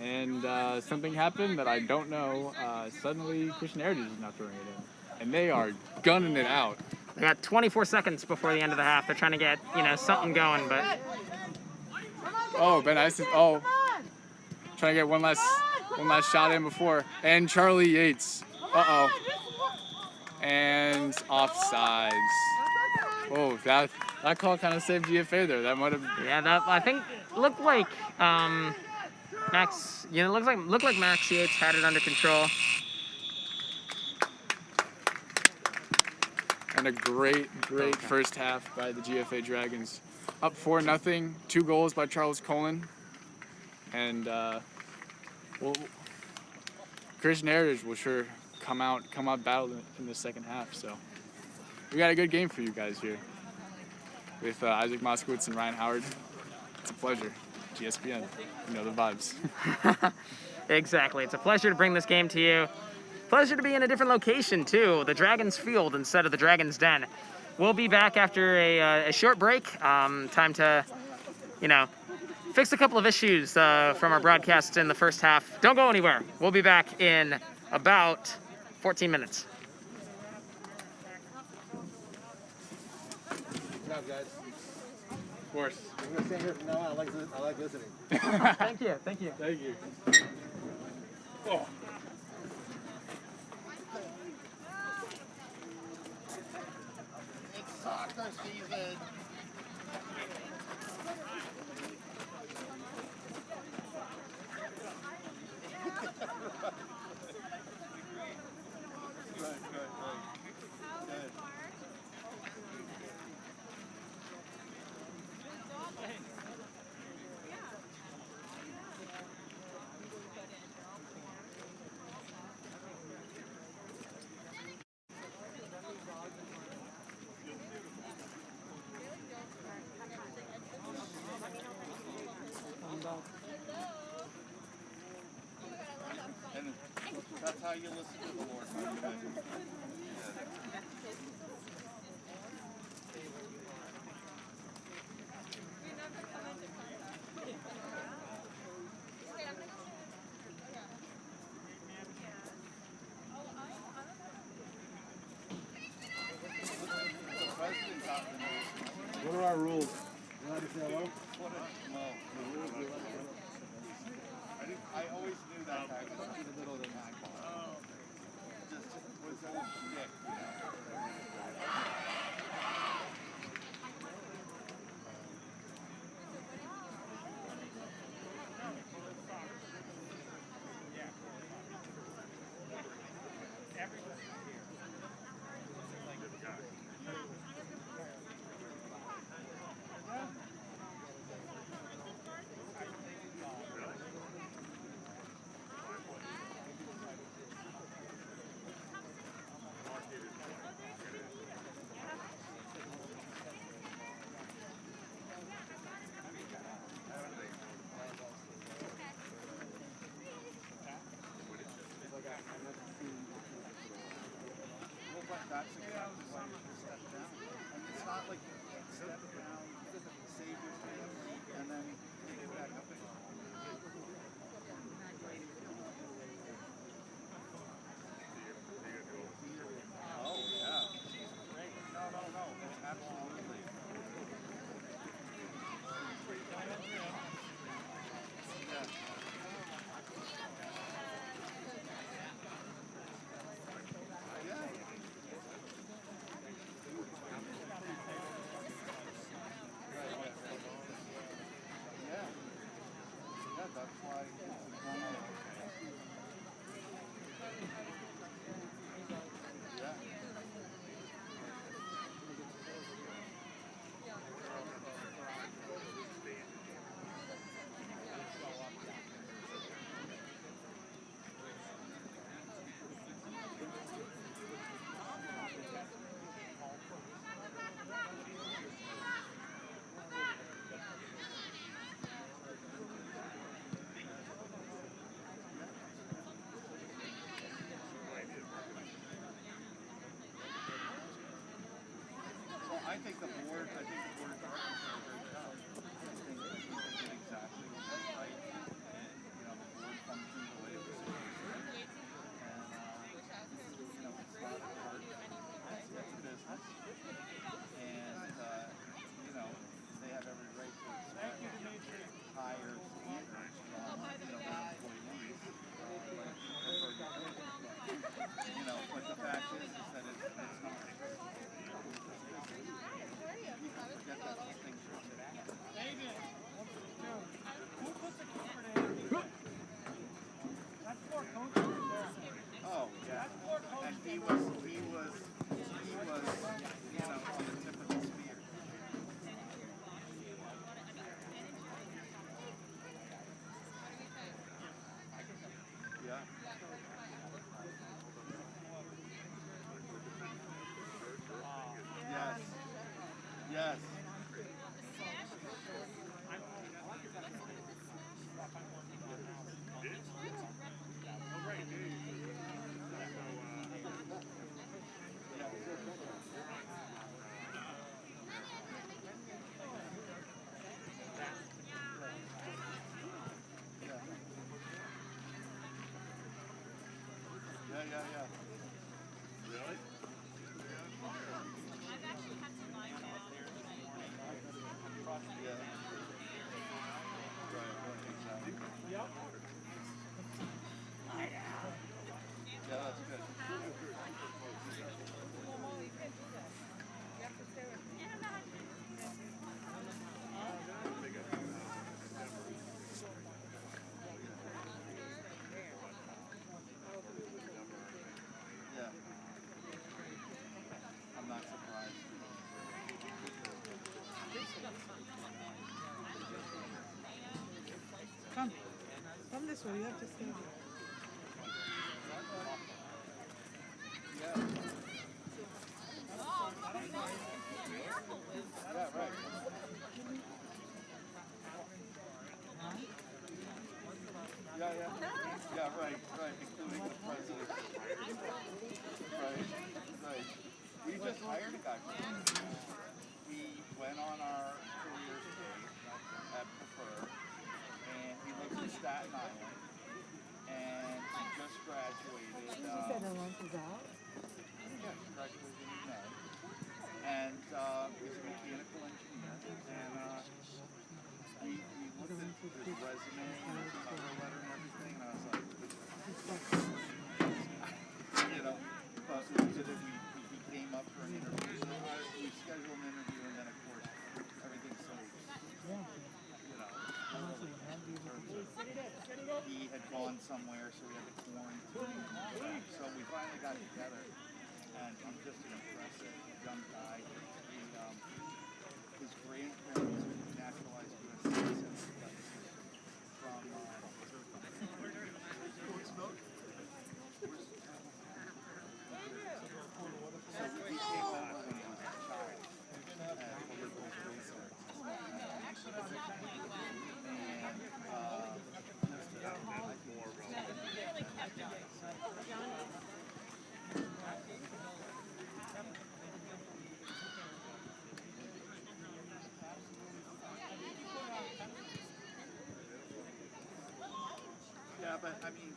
S1: And something happened that I don't know. Suddenly, Christian Heritage is not throwing it in. And they are gunning it out.
S5: They got 24 seconds before the end of the half. They're trying to get, something going, but...
S1: Oh, Ben Isis. Oh. Trying to get one last shot in before. And Charlie Yates. Uh-oh. And offsides. Oh, that call kind of saved GFA there. That might have.
S5: Yeah, that I think looked like Max. Looked like Max Yates had it under control.
S1: And a great first half by the GFA Dragons. up 4-0, 2 goals by Charles Colin, and Christian Heritage will sure come out battle in the second half. So we got a good game for you guys here with Isaac Moskowitz and Ryan Howard. It's a pleasure. GSPN, you know the vibes.
S5: Exactly. It's a pleasure to bring this game to you. Pleasure to be in a different location, too. The Dragon's Field instead of the Dragon's Den. We'll be back after a short break. Time to, fix a couple of issues from our broadcast in the first half. Don't go anywhere. We'll be back in about 14 minutes.
S7: Good job, guys.
S1: Of course.
S7: I'm going to stay here from now on. I like listening.
S5: Thank you.
S1: Thank you. Oh.
S6: It's soccer season. And that's how you listen to the Lord.
S7: What are our rules? You want to say hello?
S6: I always knew that guy was in the middle of the night. Just was so shit. That's a step down. And it's not like you can't step down, save your family, and then take it back up again. Oh, yeah. No. Absolutely. That's why it's one of
S8: Come this way, you have to stay there.
S9: Yeah, right, including the president. Right. We just hired a guy. He went on our careers page at Prefer, and he lives in Staten Island, and he just graduated.
S8: She said the lunch is out.
S9: Yeah, he graduated in May, and he's a mechanical engineer, and we looked at his resume and his cover letter and everything, and I was like, you know, but he came up for an interview, so we scheduled an interview, and then of course everything's so, you know, he had gone somewhere, so we had to quarantine, so we finally got together, and he's just an impressive young guy. His grandparents were naturalized U.S. citizens from so he came over when he was a child and lived with his grandparents. Yeah, but I mean,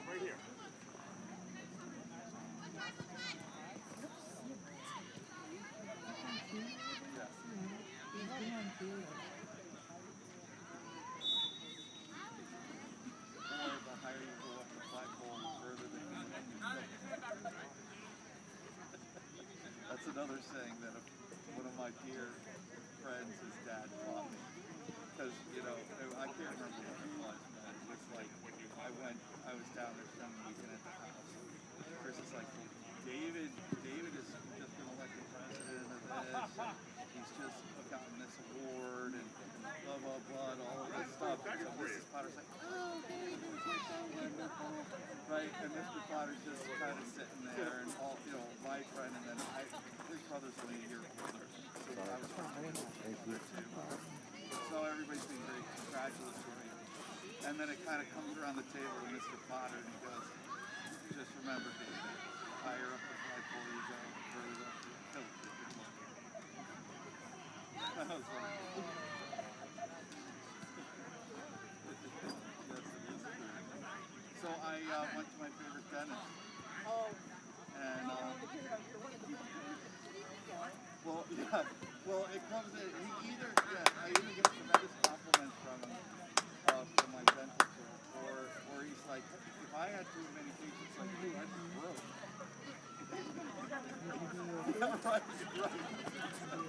S6: Right here.
S9: or the higher you go up the flagpole, the further they can. That's another saying that one of my dear friends, his dad taught me. Because, you know, I can't remember what it was, but it's like, I was down there spending the weekend at the house. Chris is like, David is just been elected president of this. He's just gotten this award and blah, blah, blah, and all of this stuff. And so Mrs. Potter's like, oh, David, it's so wonderful. Right? And Mr. Potter's just kind of sitting there, and all, you know, my friend, and then his brother's only a year older. So I was older too. So everybody's being very congratulatory. And then it kind of comes around the table to Mr. Potter, and he goes, just remember, David, higher up the flagpole you go, further up the hill. That was like, so I went to my favorite dentist. And, well, it comes in, I either get tremendous compliments from him, from my dental care, or he's like, if I had too many patients like you, I'd be broke. Right.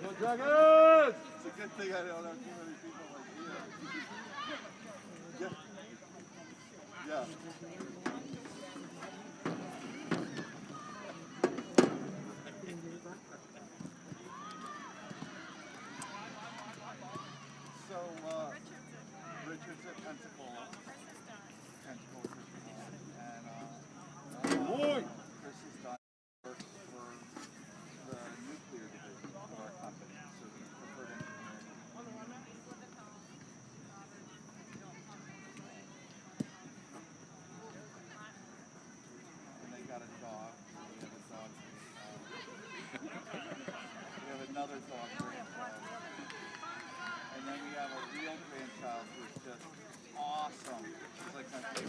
S7: Go Dragons!
S9: It's a good thing I don't have too many people like you. Yeah. So, Richard's at Pensacola. And, Chris has done work for the nuclear division of our company, so he's preferred engineering.
S1: I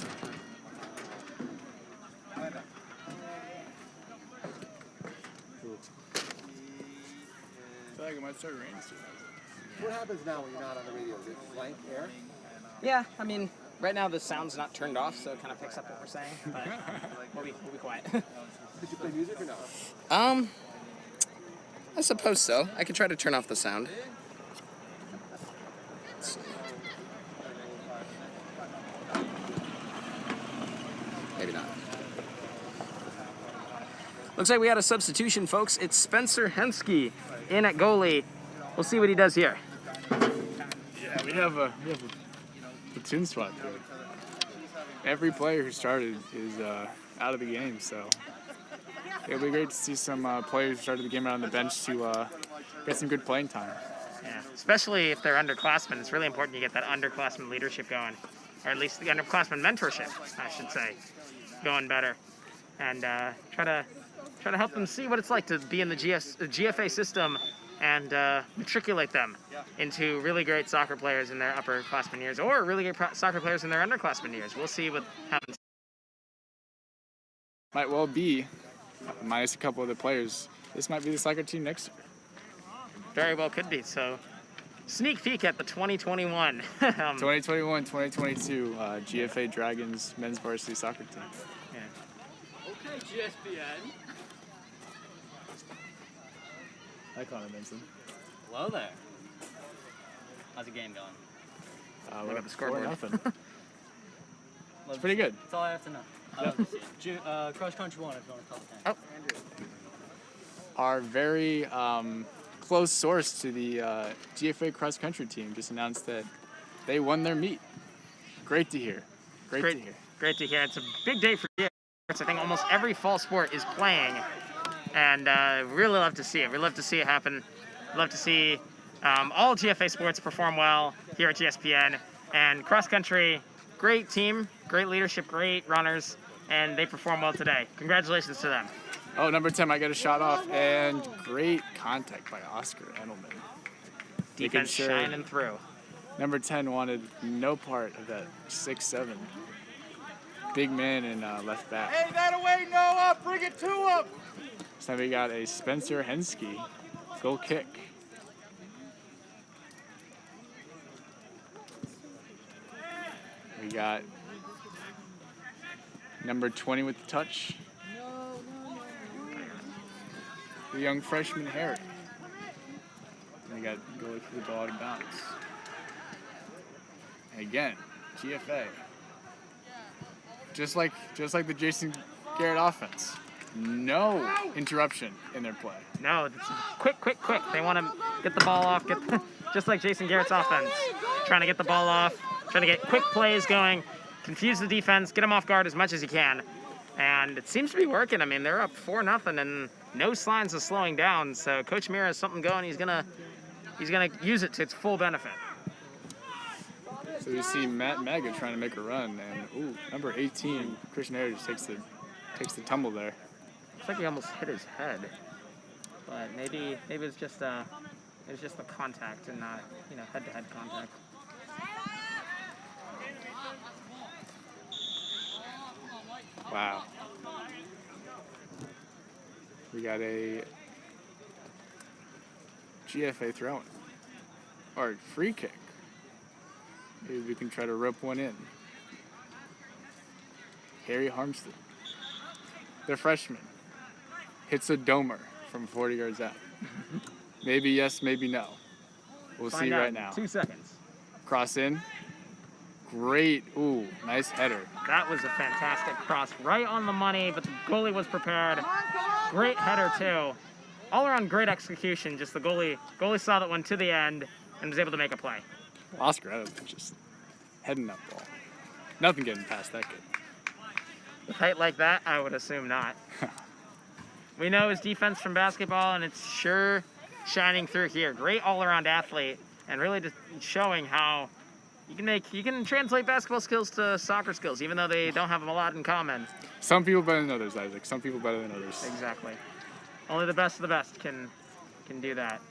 S1: feel like it might start raining soon.
S7: What happens now when you're not on the radio? Is it blank air?
S4: Yeah, I mean, right now the sound's not turned off, so it kind of picks up what we're saying, but we'll be quiet.
S7: Did you play music or no?
S4: I suppose so. I could try to turn off the sound. Let's see. Maybe not. Looks like we had a substitution, folks. It's Spencer Hensky in at goalie. We'll see what he does here.
S1: Yeah, we have a platoon swap here. Every player who started is out of the game, so it'll be great to see some players who started the game out on the bench to get some good playing time.
S5: Yeah, especially if they're underclassmen. It's really important you get that underclassmen leadership going, or at least the underclassmen mentorship, I should say, going better, and try to help them see what it's like to be in the GFA system and matriculate them into really great soccer players in their upperclassmen years, or really great soccer players in their underclassmen years. We'll see what happens.
S1: Might well be, minus a couple of the players, this might be the soccer team next year.
S5: Very well could be. So, sneak peek at the 2021.
S1: 2021-2022 GFA Dragons men's varsity soccer team.
S5: Yeah.
S3: Okay, GSPN.
S1: Hi, Connor Benson.
S10: Hello there. How's the game going?
S5: Look at the scoreboard.
S1: 4-0. It's pretty good.
S10: That's all I have to know. I love to see it. Cross country one if you want to tell the time.
S1: Our very close source to the GFA cross country team just announced that they won their meet. Great to hear. Great to hear.
S5: Great to hear. It's a big day for you. I think almost every fall sport is playing, and really love to see it. We love to see it happen. Love to see all GFA sports perform well here at GSPN. And cross country, great team, great leadership, great runners, and they perform well today. Congratulations to them.
S1: Oh, number 10 might get a shot off, and great contact by Oscar Engelman.
S5: Defense shining through.
S1: Number 10 wanted no part of that 6'7". Big man and left back.
S7: Hey, that away, Noah! Bring it to him!
S1: So now we got a Spencer Hensky goal kick. We got number 20 with the touch. The young freshman Harry. And we got goalie for the ball out of bounds. And again, GFA. Just like the Jason Garrett offense. No interruption in their play.
S5: No, it's quick. They want to get the ball off, just like Jason Garrett's offense. Trying to get the ball off, trying to get quick plays going, confuse the defense, get them off guard as much as you can. And it seems to be working. I mean, they're up 4-0 and no signs of slowing down. So Coach Mira has something going. He's gonna use it to its full benefit.
S1: So we see Matt Maga trying to make a run, and number 18, Christian Harris takes the tumble there.
S5: Looks like he almost hit his head, but maybe it's just the contact and not head-to-head contact.
S1: Wow. We got a GFA throw-in, or free kick. Maybe we can try to rope one in. Harry Harmstead, the freshman, hits a domer from 40 yards out. Maybe yes, maybe no. We'll see right now.
S5: 2 seconds.
S1: Cross in. Great. Ooh, nice header.
S5: That was a fantastic cross, right on the money, but the goalie was prepared. Great header too. All around great execution. Just the goalie saw that one to the end and was able to make a play.
S1: Oscar Evans just heading that ball. Nothing getting past that kid.
S5: With height like that, I would assume not. We know his defense from basketball, and it's sure shining through here. Great all-around athlete, and really just showing how you can translate basketball skills to soccer skills, even though they don't have a lot in common.
S1: Some people better than others, Isaac. Some people better than others.
S5: Exactly. Only the best of the best can do that.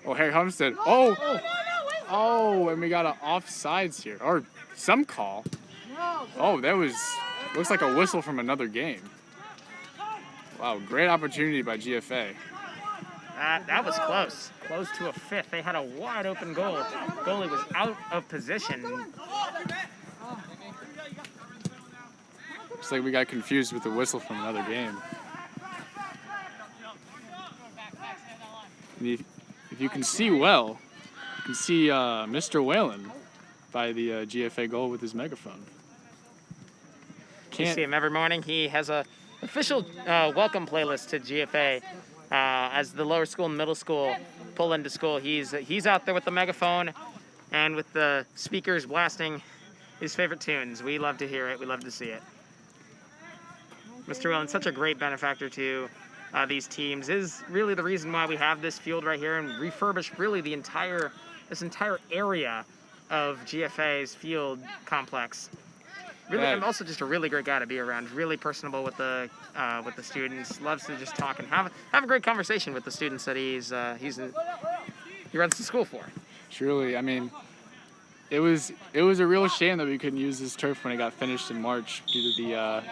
S1: Oh, Harry Homestead. Oh, and we got an offsides here, or some call. Oh, that was, looks like a whistle from another game. Wow, great opportunity by GFA.
S5: That was close. Close to a fifth. They had a wide open goal. Goalie was out of position.
S1: Looks like we got confused with the whistle from another game. And if you can see well, you can see Mr. Whalen by the GFA goal with his megaphone.
S5: You see him every morning. He has a official welcome playlist to GFA. As the lower school and middle school pull into school, he's out there with the megaphone and with the speakers blasting his favorite tunes. We love to hear it. We love to see it. Mr. Whelan's such a great benefactor to these teams. Is really the reason why we have this field right here and refurbished really this entire area of GFA's field complex. Really,
S1: Yeah.
S5: I'm also just a really great guy to be around. Really personable with the students. Loves to just talk and have a great conversation with the students that he runs the school for.
S1: Truly, I mean, it was a real shame that we couldn't use this turf when it got finished in March due to the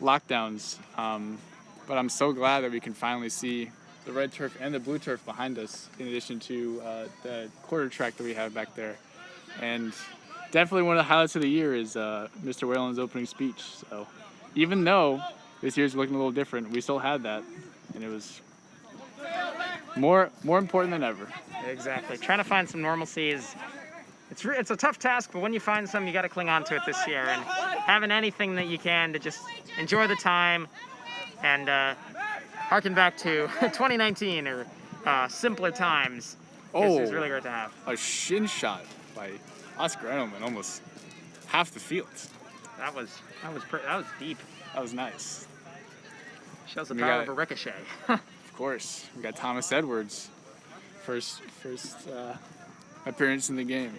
S1: lockdowns. But I'm so glad that we can finally see the red turf and the blue turf behind us, in addition to the quarter track that we have back there. And definitely one of the highlights of the year is Mr. Whalen's opening speech. So even though this year's looking a little different, we still had that, and it was more important than ever.
S5: Exactly. Trying to find some normalcy it's a tough task, but when you find some, you got to cling on to it this year. And having anything that you can to just enjoy the time and harken back to 2019 or simpler times is really great to have.
S1: A shin shot by Oscar Edelman, almost half the field.
S5: That was deep.
S1: That was nice.
S5: Shows the power of a ricochet.
S1: Of course, we got Thomas Edwards, first appearance in the game.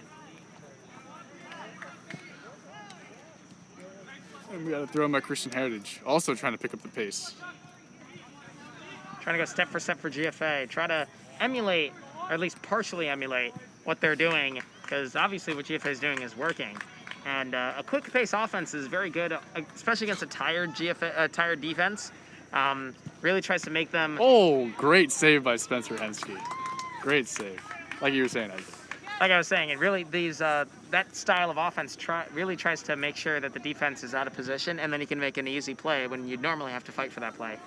S1: And we got to throw him by Christian Heritage, also trying to pick up the pace.
S5: Trying to go step for step for GFA. Try to emulate, or at least partially emulate, what they're doing, because obviously what GFA is doing is working. And a quick pace offense is very good, especially against a tired tired defense. Really tries to make them.
S1: Oh, great save by Spencer Hensky. Great save, like you were saying, Isaac.
S5: Like I was saying, it really that style of offense really tries to make sure that the defense is out of position, and then you can make an easy play when you'd normally have to fight for that play.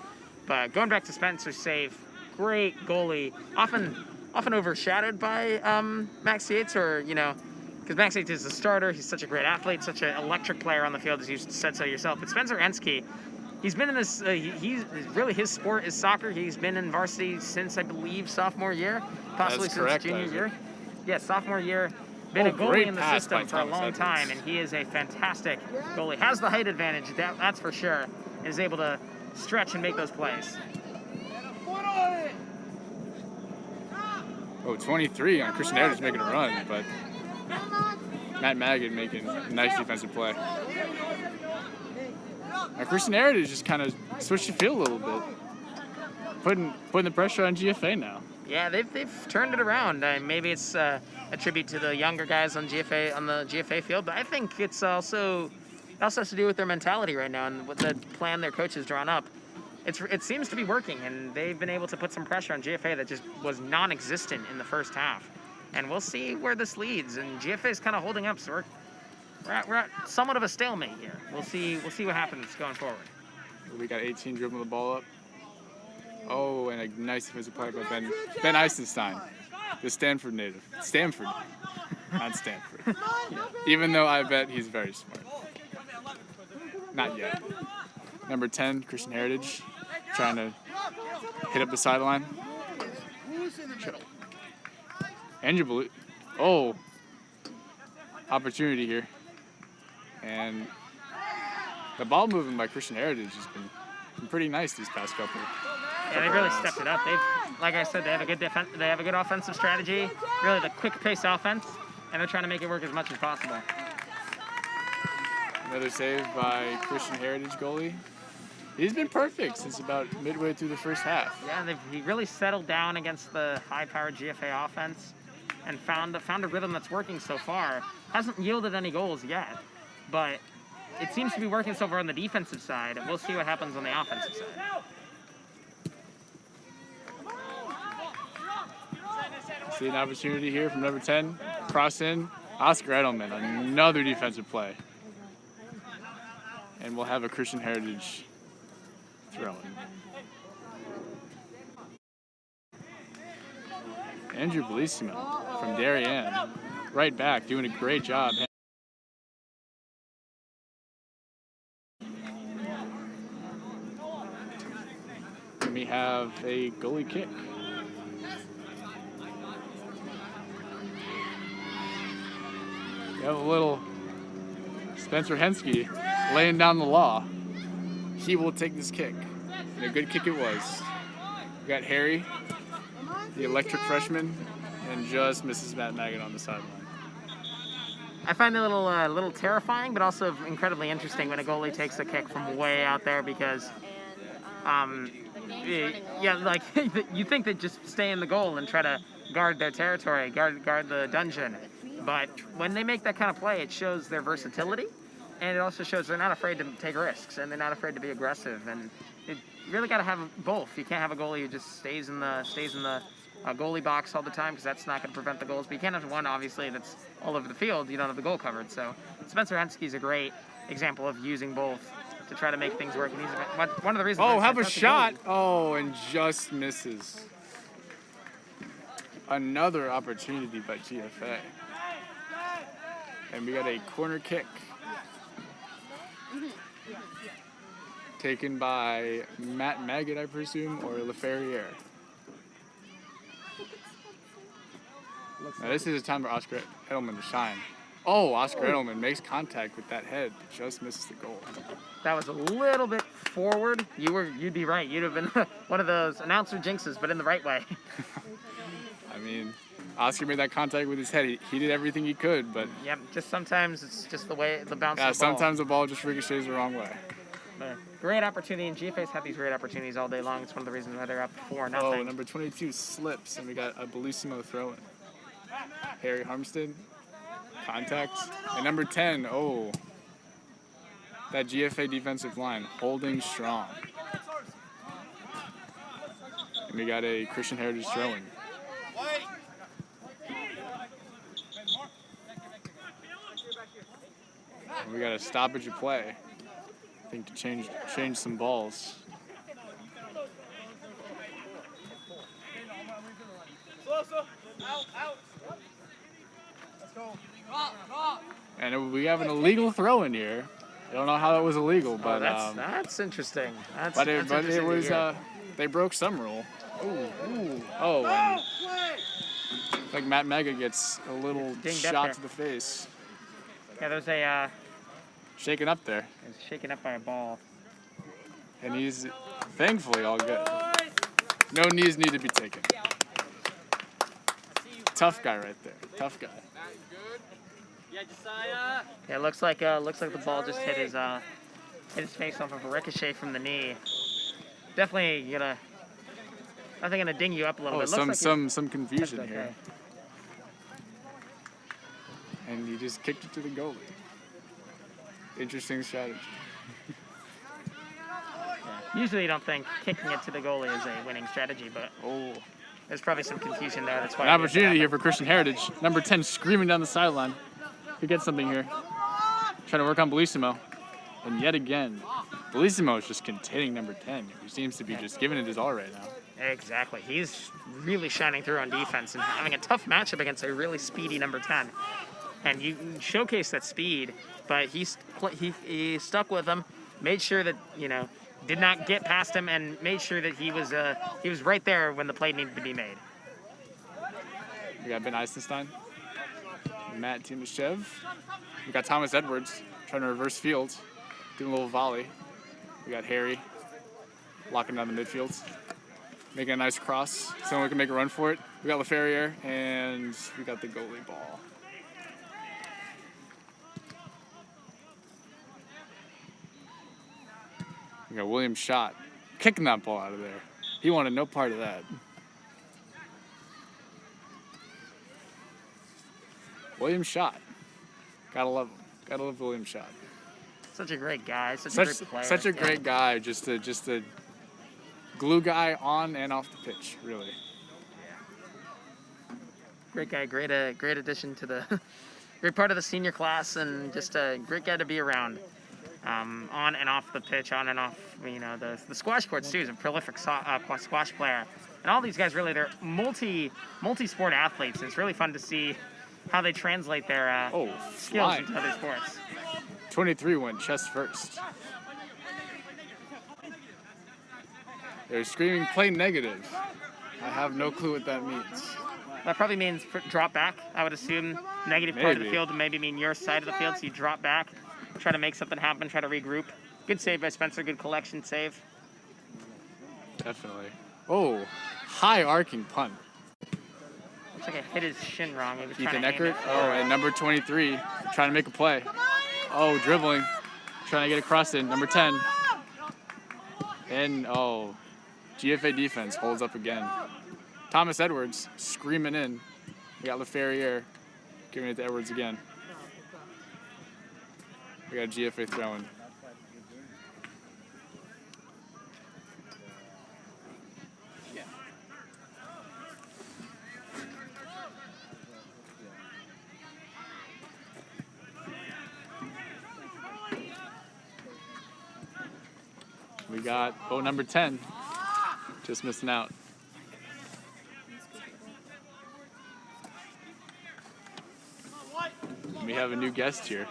S5: But going back to Spencer's save, great goalie, often overshadowed by Max Yates, or because Max Yates is a starter. He's such a great athlete, such an electric player on the field, as you said so yourself. But Spencer Hensky, he's been in this. He's really, his sport is soccer. He's been in varsity since, I believe, sophomore year, possibly since junior year. Yes, sophomore year. Been a goalie in the system for a long time, and he is a fantastic goalie. Has the height advantage, that's for sure. And is able to stretch and make those plays.
S1: Oh, 23 on Christian Heritage making a run, but Matt Maggott making a nice defensive play. Now Christian Heritage just kind of switched the field a little bit, putting the pressure on GFA now.
S5: Yeah, they've turned it around. Maybe it's a tribute to the younger guys on the GFA field, but I think it also has to do with their mentality right now and what the plan their coach has drawn up. It seems to be working, and they've been able to put some pressure on GFA that just was non-existent in the first half. And we'll see where this leads. And GFA is kind of holding up, so we're at somewhat of a stalemate here. We'll see what happens going forward.
S1: We got 18 dribbling the ball up. Oh, and a nice defensive play by Ben Eisenstein, the Stanford native. Stanford, not Stanford. Even though I bet he's very smart. Not yet. Number 10, Christian Heritage, trying to hit up the sideline. Andrew Blue. Oh, opportunity here. And the ball movement by Christian Heritage has been pretty nice these past couple.
S5: Yeah, they really stepped it up. Like I said, they have a good They have a good offensive strategy. Really, the quick pace offense, and they're trying to make it work as much as possible.
S1: Another save by Christian Heritage goalie. He's been perfect since about midway through the first half.
S5: Yeah, he really settled down against the high-powered GFA offense and found a rhythm that's working so far. Hasn't yielded any goals yet, but it seems to be working so far on the defensive side. We'll see what happens on the offensive side.
S1: See an opportunity here from number 10. Cross in. Oscar Edelman, another defensive play. And we'll have a Christian Heritage throw in. Andrew Bellissimo from Darien. Right back, doing a great job. And we have a goalie kick. We have a little Spencer Henske laying down the law. He will take this kick. And a good kick it was. We got Harry, the electric freshman, and just misses Matt Maggot on the sideline.
S5: I find it a little terrifying, but also incredibly interesting when a goalie takes a kick from way out there because, yeah, like you think they just stay in the goal and try to guard their territory, guard the dungeon. But when they make that kind of play, it shows their versatility, and it also shows they're not afraid to take risks, and they're not afraid to be aggressive. And you really got to have both. You can't have a goalie who just stays in the goalie box all the time because that's not going to prevent the goals. But you can't have one, obviously, that's all over the field. You don't have the goal covered. So Spencer Henske is a great example of using both to try to make things work. And he's one of the reasons.
S1: Oh, have a shot! Oh, and just misses. Another opportunity by GFA. And we got a corner kick. Taken by Matt Maggot, I presume, or LaFerriere. Now this is a time for Oscar Edelman to shine. Oh, Oscar Edelman makes contact with that head, just misses the goal.
S5: That was a little bit forward. You'd be right. You'd have been one of those announcer jinxes, but in the right way.
S1: I mean, Oscar made that contact with his head. He did everything he could, but...
S5: Yep, just sometimes it's just the way the bounce
S1: yeah,
S5: of the ball.
S1: sometimes the ball just ricochets the wrong way.
S5: But great opportunity, and GFA's had these great opportunities all day long. It's one of the reasons why they're up 4-0.
S1: Oh, number 22 slips, and we got a Bellissimo throw-in. Harry Harmstead, contact. And number 10, oh, that GFA defensive line holding strong. And we got a Christian Heritage throw-in. And we got a stoppage of play. I think to change some balls. And we have an illegal throw in here. I don't know how that was illegal, but
S5: that's interesting.
S1: But it was they broke some rule. Oh, and like Matt Maggot gets a little shot to the face.
S5: Yeah, there's a
S1: shaken up there.
S5: He's shaken up by a ball.
S1: And he's thankfully all good. No knees need to be taken. Tough guy right there. Tough guy.
S5: Yeah, it looks like the ball just hit his face off of a ricochet from the knee. Definitely gonna ding you up a little bit.
S1: Some confusion here. And he just kicked it to the goalie. Interesting strategy.
S5: Yeah. Usually you don't think kicking it to the goalie is a winning strategy, but there's probably some confusion there. That's why.
S1: An opportunity here for Christian Heritage. Number 10 screaming down the sideline. Could get something here. Trying to work on Bellissimo. And yet again, Bellissimo is just containing number 10, who seems to be just giving it his all right now.
S5: Exactly. He's really shining through on defense and having a tough matchup against a really speedy number 10. And you showcase that speed, but he stuck with him, made sure that, did not get past him, and made sure that he was right there when the play needed to be made.
S1: We got Ben Eisenstein, Matt Timashev. We got Thomas Edwards trying to reverse field, doing a little volley. We got Harry locking down the midfield, making a nice cross. Someone can make a run for it. We got LaFerriere, and we got the goalie ball. We got William Schott kicking that ball out of there. He wanted no part of that. William Schott. Gotta love him. Gotta love William Schott.
S5: Such a great guy. Such a
S1: Such
S5: great player.
S1: such a great guy. Just a glue guy on and off the pitch, really.
S5: Great guy. Great addition to the great part of the senior class, and just a great guy to be around. On and off the pitch, on and off, the squash courts too. He's a prolific squash player, and all these guys really, they're multi-sport athletes. It's really fun to see how they translate their skills into other sports.
S1: 23 went chest first. They're screaming play negative. I have no clue what that means.
S5: That probably means drop back. I would assume negative part of the
S1: Maybe.
S5: field, and maybe mean your side of the field, so you drop back. Try to make something happen, try to regroup. Good save by Spencer, good collection save.
S1: Definitely. Oh, high arcing punt.
S5: Looks like I hit his shin wrong. He was
S1: Ethan
S5: trying to aim
S1: Eckert.
S5: it for-
S1: Oh, and number 23 trying to make a play. Oh, dribbling. Trying to get a cross in. Number 10. And, oh, GFA defense holds up again. Thomas Edwards screaming in. We got LaFerriere giving it to Edwards again. We got GFA throwing. We got boat number 10 just missing out. We have a new guest here,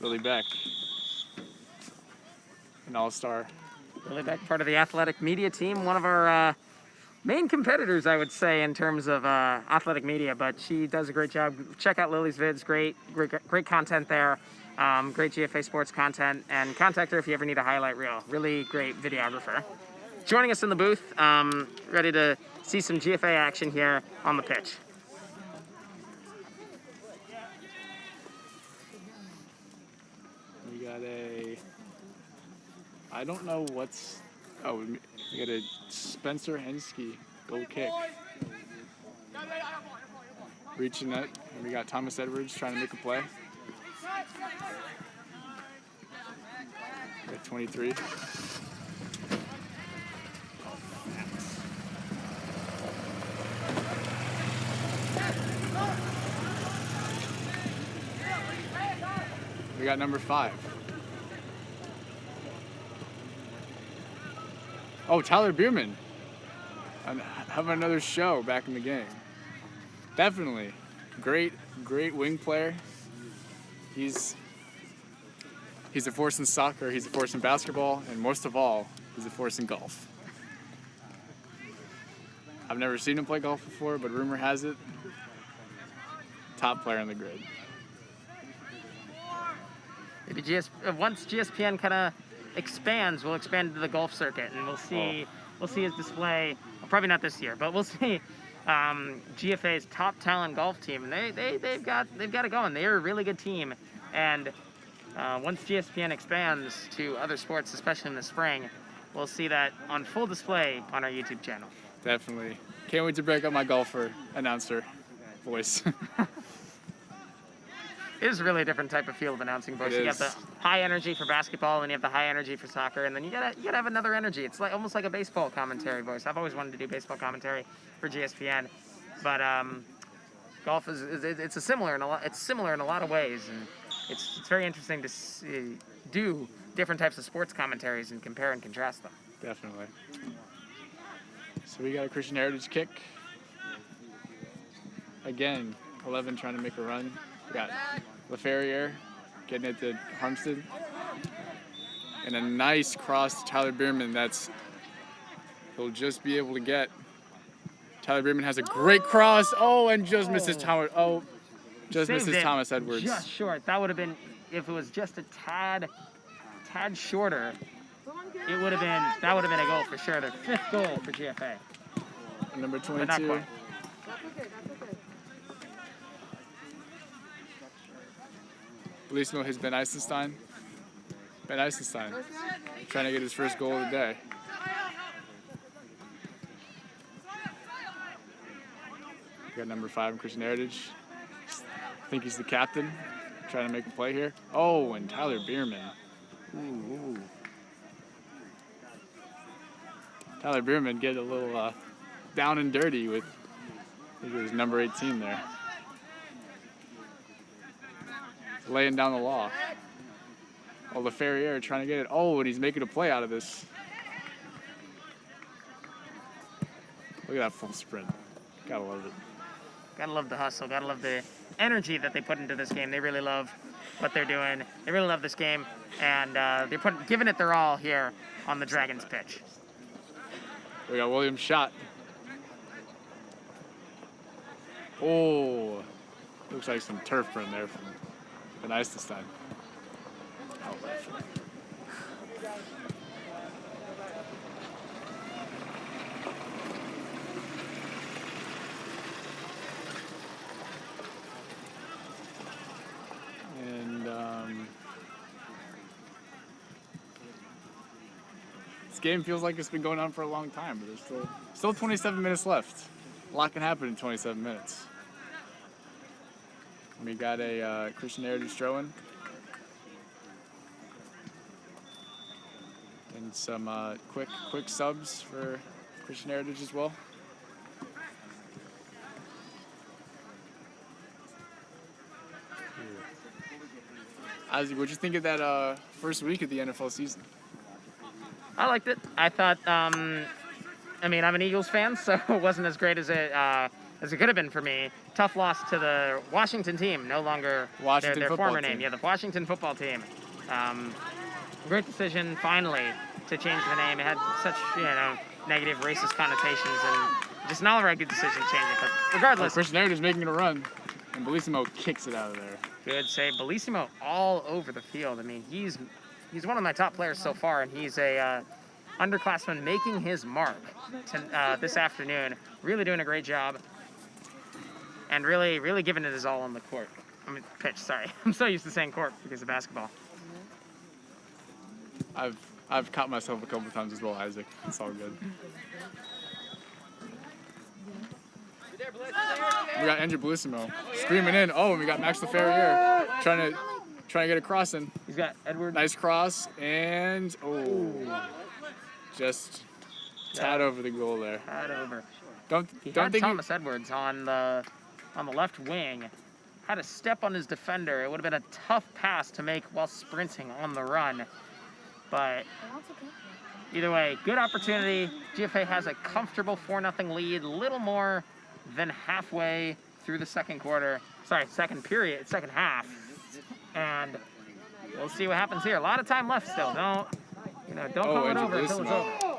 S1: Lily Beck, an all-star.
S5: Lily Beck, part of the athletic media team, one of our main competitors, I would say, in terms of athletic media, but she does a great job. Check out Lily's vids, great content there, great GFA sports content, and contact her if you ever need a highlight reel. Really great videographer. Joining us in the booth, ready to see some GFA action here on the pitch.
S1: We got I don't know what's, we got a Spencer Hensky goal kick. Reaching it, and we got Thomas Edwards trying to make a play. We got 23. We got number 5. Oh, Tyler Bierman. Having another show back in the game. Definitely. Great wing player. He's a force in soccer, he's a force in basketball, and most of all, he's a force in golf. I've never seen him play golf before, but rumor has it, top player on the grid.
S5: Maybe once GSPN kind of expands, we'll expand to the golf circuit, and we'll see his display. Well, probably not this year, but we'll see GFA's top talent golf team. And they've got it going. They're a really good team, and once GSPN expands to other sports, especially in the spring, we'll see that on full display on our YouTube channel.
S1: Definitely. Can't wait to break up my golfer announcer voice.
S5: It is really a different type of feel of announcing voice. You have the high energy for basketball, and you have the high energy for soccer, and then you gotta have another energy. It's like almost like a baseball commentary voice. I've always wanted to do baseball commentary for GSPN, but golf it's similar in a lot of ways, and it's very interesting to do different types of sports commentaries and compare and contrast them.
S1: Definitely. So we got a Christian Heritage kick. Again, 11 trying to make a run. We got LaFerriere getting it to Harmstead. And a nice cross to Tyler Bierman he'll just be able to get. Tyler Bierman has a great cross. Oh, and just misses Thomas. Oh, just
S5: Saved
S1: misses
S5: it
S1: Thomas Edwards.
S5: Just short. That would have been, if it was just a tad shorter, that would have been a goal for sure. Their 5th goal for GFA.
S1: Number 22.
S5: But not quite.
S1: Bellissimo has Ben Eisenstein. Ben Eisenstein trying to get his first goal of the day. We got number 5 in Christian Heritage. I think he's the captain, trying to make a play here. Oh, and Tyler Bierman Ooh. Tyler Bierman getting a little down and dirty with, I think it was number 18 there. Laying down the law. Oh, LaFerriere trying to get it. Oh, and he's making a play out of this. Look at that full sprint. Gotta love it.
S5: Gotta love the hustle. Gotta love the energy that they put into this game. They really love what they're doing. They really love this game, and they're giving it their all here on the Dragons pitch.
S1: We got Williams shot. Oh, looks like some turf burn there from the ice this time. And this game feels like it's been going on for a long time, but there's still 27 minutes left. A lot can happen in 27 minutes. We got a Christian Heritage throw-in. And some quick subs for Christian Heritage as well. Isaac, what'd you think of that first week of the NFL season?
S5: I liked it. I thought, I mean, I'm an Eagles fan, so it wasn't as great as it could have been for me. Tough loss to the Washington team, no longer their former name. Yeah, the Washington football team. Great decision, finally, to change the name. It had such, negative racist connotations, and just not a very good decision to change it. But regardless,
S1: Christian Heritage making it a run, and Bellissimo kicks it out of there.
S5: Good save. Bellissimo all over the field. I mean, he's one of my top players so far, and he's a underclassman making his mark this afternoon. Really doing a great job, and really giving it his all on the court. I mean, pitch. Sorry, I'm so used to saying court because of basketball.
S1: I've caught myself a couple times as well, Isaac. It's all good. We got Andrew Bellissimo screaming in. Oh, and we got Max LaFerriere trying to get a cross in.
S5: He's got Edward.
S1: Nice cross, and just tad over the goal there.
S5: Tad over.
S1: Don't think
S5: Thomas Edwards on the left wing had a step on his defender. It would have been a tough pass to make while sprinting on the run. But either way, good opportunity. GFA has a comfortable 4-0 lead, little more than halfway through the second half. And we'll see what happens here. A lot of time left still. Don't call it over until it's over.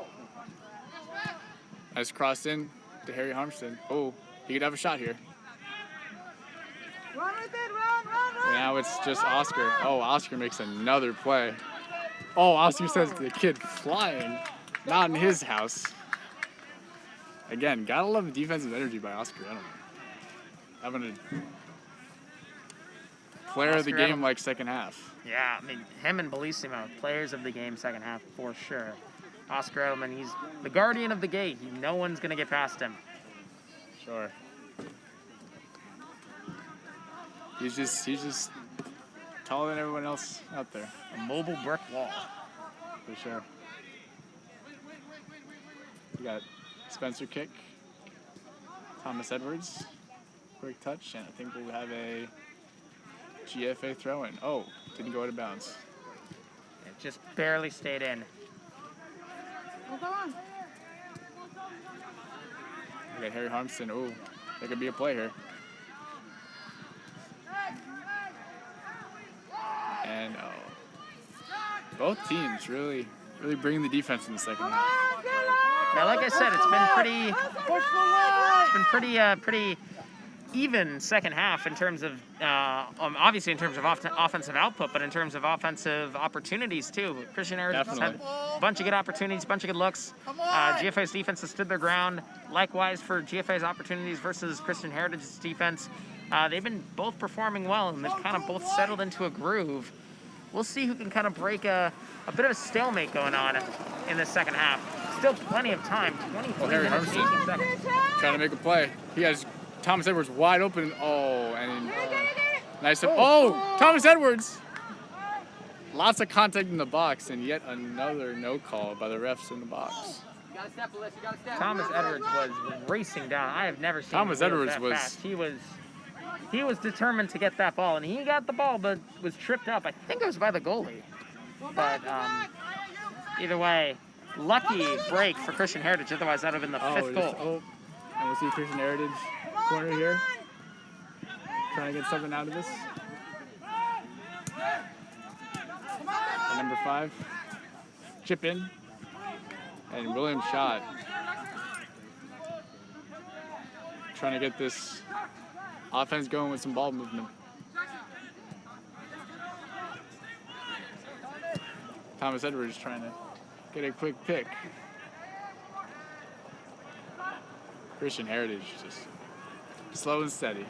S1: Nice cross in to Harry Harmston. Oh, he could have a shot here.
S8: Run with it, run.
S1: Now it's just Oscar. Oh, Oscar makes another play. Oh, Oscar says the kid flying. Not in his house. Again, gotta love the defensive energy by Oscar. I don't know. Having a player of the game like second half.
S5: Yeah, I mean, him and Bellissimo, players of the game second half for sure. Oscar Edelman, he's the guardian of the gate. No one's going to get past him.
S1: Sure. He's just taller than everyone else out there.
S5: A mobile brick wall.
S1: For sure. We got Spencer kick. Thomas Edwards. Quick touch, and I think we'll have a GFA throw-in. Oh, didn't go out of bounds.
S5: It just barely stayed in.
S8: Oh, go on.
S1: We got Harry Harmston. Oh, there could be a play here. And both teams really bringing the defense in the second half.
S5: Yeah, like I said, it's been pretty even second half in terms of obviously in terms of offensive output, but in terms of offensive opportunities too. Christian Heritage has had a bunch of good opportunities, a bunch of good looks. GFA's defense has stood their ground. Likewise for GFA's opportunities versus Christian Heritage's defense. They've been both performing well, and they've kind of both settled into a groove. We'll see who can kind of break a bit of a stalemate going on in the second half. Still plenty of time. 23
S1: Harry
S5: minutes, 18 seconds.
S1: Trying to make a play. He has Thomas Edwards wide open. Oh, and nice. Oh, Thomas Edwards Lots of contact in the box, and yet another no call by the refs in the box.
S5: Thomas Edwards was racing down. I have never seen
S1: Thomas
S5: wheels
S1: Edwards
S5: that
S1: was-
S5: fast. He was determined to get that ball, and he got the ball, but was tripped up. I think it was by the goalie. But either way, lucky break for Christian Heritage. Otherwise, that would have been the fifth goal.
S1: And we'll see Christian Heritage corner here. Trying to get something out of this. And number 5. Chip in. And William shot. Trying to get this offense going with some ball movement. Thomas Edwards trying to get a quick pick. Christian Heritage just slow and steady.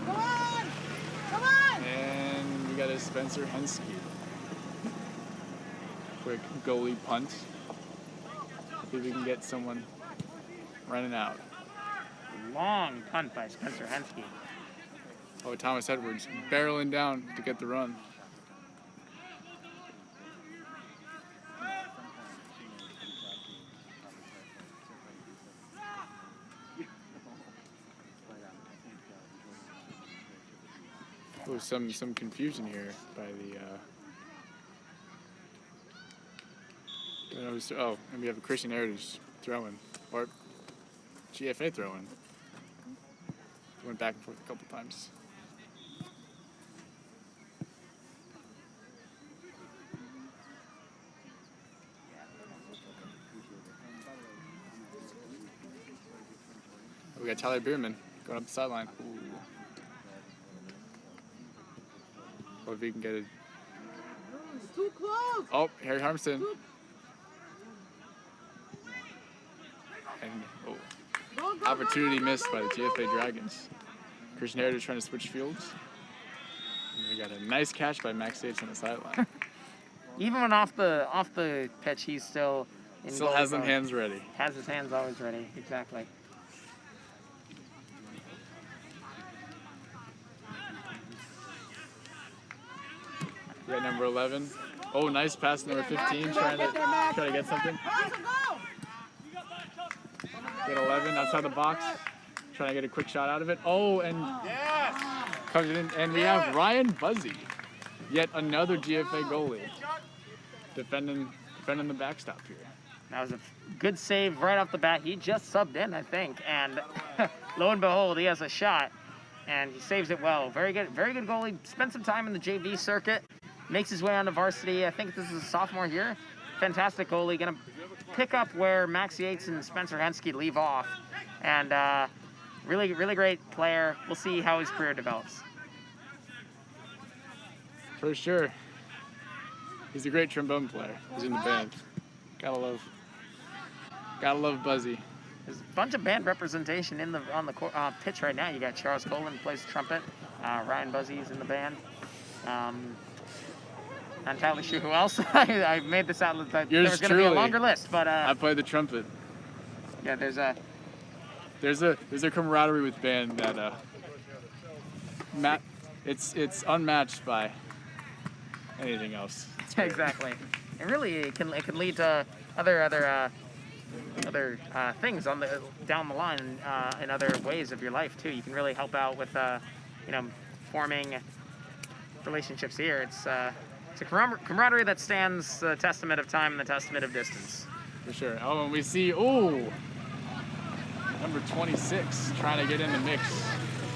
S8: Come on! Come on!
S1: And we got a Spencer Hensky. Quick goalie punt. See if we can get someone running out.
S5: Long punt by Spencer Hensky.
S1: Oh, Thomas Edwards barreling down to get the run. Oh, some confusion here by the. Oh, and we have a Christian Heritage throwing, or GFA throwing. Went back and forth a couple times. We got Tyler Bierman going up the sideline. Ooh. Well, if we can get it.
S8: Too close!
S1: Oh, Harry Harmston. And opportunity missed by the GFA Dragons. Christian Heritage trying to switch fields. And we got a nice catch by Max Yates on the sideline.
S5: Even when off the pitch, he's still in
S1: Still
S5: goal
S1: has them
S5: mode.
S1: hands ready.
S5: Has his hands always ready. Exactly.
S1: We got number 11. Oh, nice pass, number 15, trying to get something. Get 11 outside the box, trying to get a quick shot out of it. Oh, and comes in, and we have Ryan Buzzy, yet another GFA goalie, defending the backstop here.
S5: That was a good save right off the bat. He just subbed in, I think, and lo and behold, he has a shot, and he saves it well. Very good goalie. Spent some time in the JV circuit, makes his way onto varsity. I think this is a sophomore here. Fantastic goalie, gonna pick up where Max Yates and Spencer Hensky leave off, and really great player. We'll see how his career develops.
S1: For sure. He's a great trombone player. He's in the band. Gotta love Buzzy.
S5: There's a bunch of band representation on the pitch right now. You got Charles Colin plays trumpet. Ryan Buzzy's in the band. Not entirely sure who else. I made this out. There was going to be a longer list, but
S1: I play the trumpet.
S5: Yeah,
S1: there's a camaraderie with band that it's unmatched by anything else.
S5: Exactly. It can lead to other things down the line in other ways of your life too. You can really help out with forming relationships here. It's a camaraderie that stands the testament of time and the testament of distance.
S1: For sure. Oh, and we see number 26 trying to get in the mix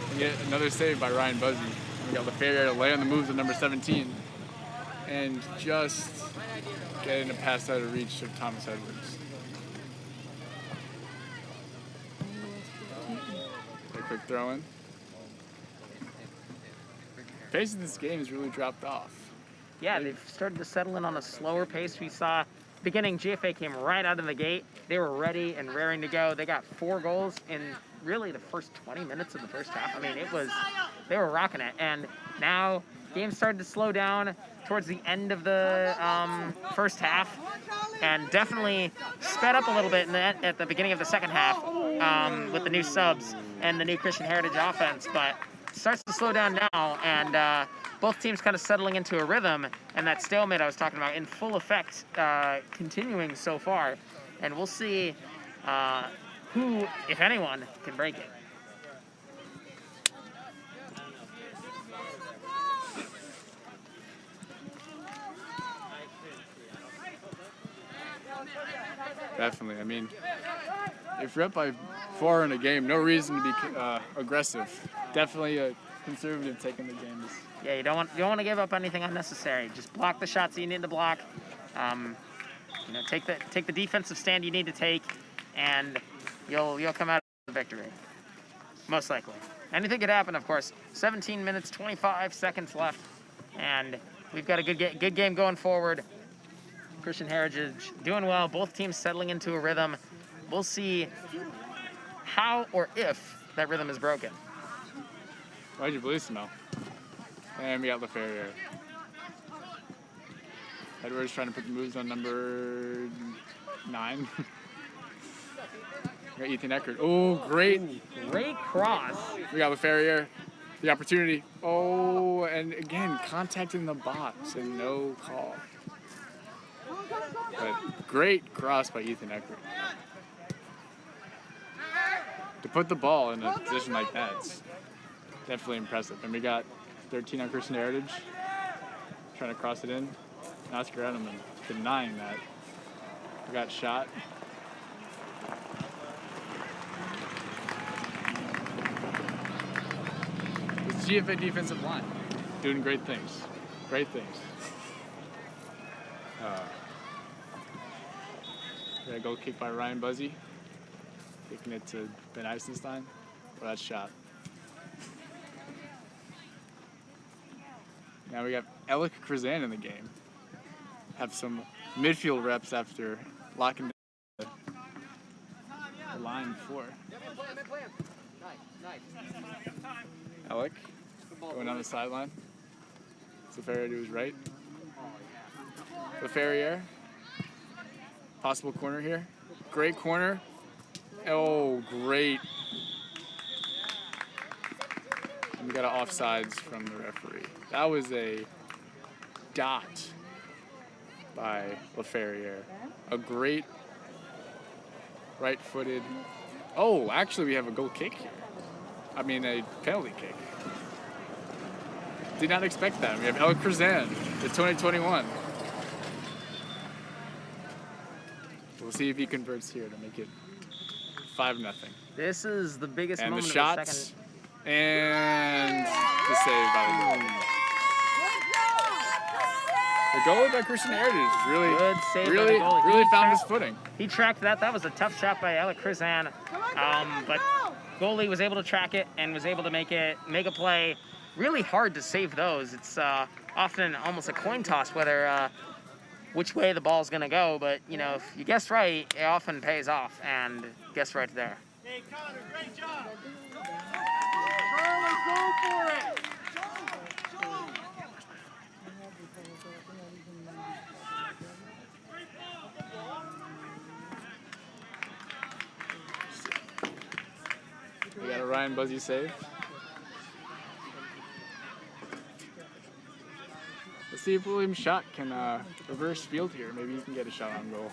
S1: and get another save by Ryan Buzzy. We got LaFerriere to lay on the moves of number 17 and just getting a pass out of reach of Thomas Edwards. A quick throw in. Pace of this game has really dropped off.
S5: Yeah, they've started to settle in on a slower pace. We saw beginning GFA came right out of the gate. They were ready and raring to go. They got 4 goals in really the first 20 minutes of the first half. I mean, they were rocking it. And now game started to slow down towards the end of the first half, and definitely sped up a little bit at the beginning of the second half with the new subs and the new Christian Heritage offense. But starts to slow down now, and both teams kind of settling into a rhythm, and that stalemate I was talking about in full effect, continuing so far. And we'll see who, if anyone, can break it.
S1: Definitely. I mean, if you're up by 4 in a game, no reason to be aggressive. Definitely a conservative take in the game.
S5: Yeah, you don't want to give up anything unnecessary. Just block the shots that you need to block. You know, take the defensive stand you need to take, and you'll come out with a victory. Most likely. Anything could happen, of course. 17 minutes, 25 seconds left, and we've got a good game going forward. Christian Heritage doing well. Both teams settling into a rhythm. We'll see how or if that rhythm is broken.
S1: Why'd you Bellissimo? And we got LaFerriere. Edwards trying to put the moves on number 9. We got Ethan Eckert. Oh, great
S5: cross.
S1: We got LaFerriere. The opportunity. Oh, and again, contact in the box and no call. But great cross by Ethan Eckert. To put the ball in a position like that, it's definitely impressive. And we got 13 on Christian Heritage, trying to cross it in. Oscar Edelman denying that. We got shot. It's GFA defensive line doing great things. Great things. Got a goal kick by Ryan Buzzy. Kicking it to Ben Eisenstein. For that shot. Now we got Alec Krzan in the game. Have some midfield reps after locking down the line before. Alec going on the sideline. LaFerriere to his right. LaFerriere. Possible corner here. Great corner. Oh, great. And we got an offsides from the referee. That was a dot by LaFerriere. A great right-footed. Oh, actually we have a goal kick here. I mean a penalty kick. Did not expect that. We have El Krzan, the 2021. We'll see if he converts here to make it 5-0.
S5: This is the biggest
S1: and
S5: moment
S1: the shots,
S5: of the second.
S1: And the save by the goal. The goal by Christian Heritage really,
S5: Good save by the goalie.
S1: really
S5: He
S1: found his
S5: tracked-
S1: footing.
S5: He tracked that. That was a tough shot by Alec Krzan. But goalie was able to track it and was able to make a play. Really hard to save those. It's often almost a coin toss whether which way the ball's gonna go. But you know, if you guess right, it often pays off. And guess right there.
S8: Hey, Connor, great job. Let's go for it.
S1: We got a Ryan Buzzy save. Let's see if William Schott can reverse field here. Maybe he can get a shot on goal.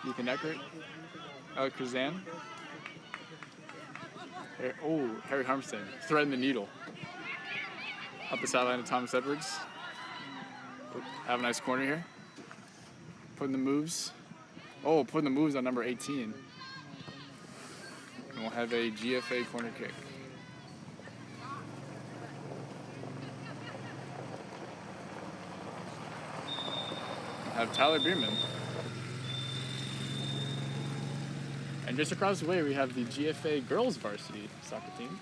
S1: Ethan Eckert. Alec Krzan. Harry Harmstein threading the needle. Up the sideline to Thomas Edwards. Have a nice corner here. Putting the moves. Oh, putting the moves on number 18. And we'll have a GFA corner kick. We'll have Tyler Bierman. And just across the way, we have the GFA girls varsity soccer team.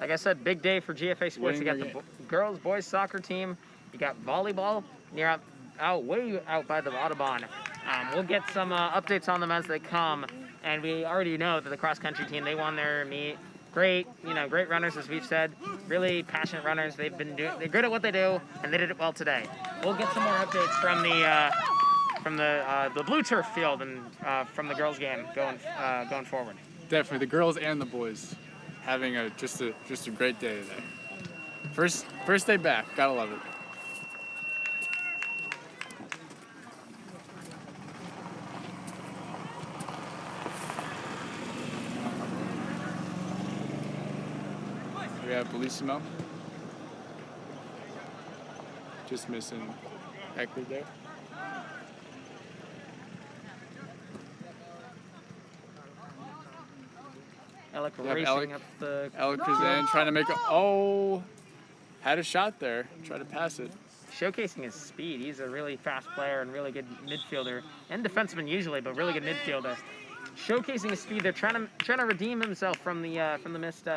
S5: Like I said, big day for GFA sports. You got the girls, boys soccer team. You got volleyball. You're way out by the Audubon. We'll get some updates on them as they come. And we already know that the cross country team, they won their meet. Great, great runners, as we've said. Really passionate runners. They're good at what they do, and they did it well today. We'll get some more updates from the blue turf field and from the girls game going forward.
S1: Definitely, the girls and the boys having just a great day today. First day back, gotta love it. We have Bellissimo. Just missing Eckler there.
S5: Alec
S1: Yep,
S5: racing up the...
S1: Alec Kazan trying to make had a shot there, tried to pass it.
S5: Showcasing his speed. He's a really fast player and really good midfielder. And defenseman usually, but really good midfielder. Showcasing his speed. They're trying to redeem himself from the missed...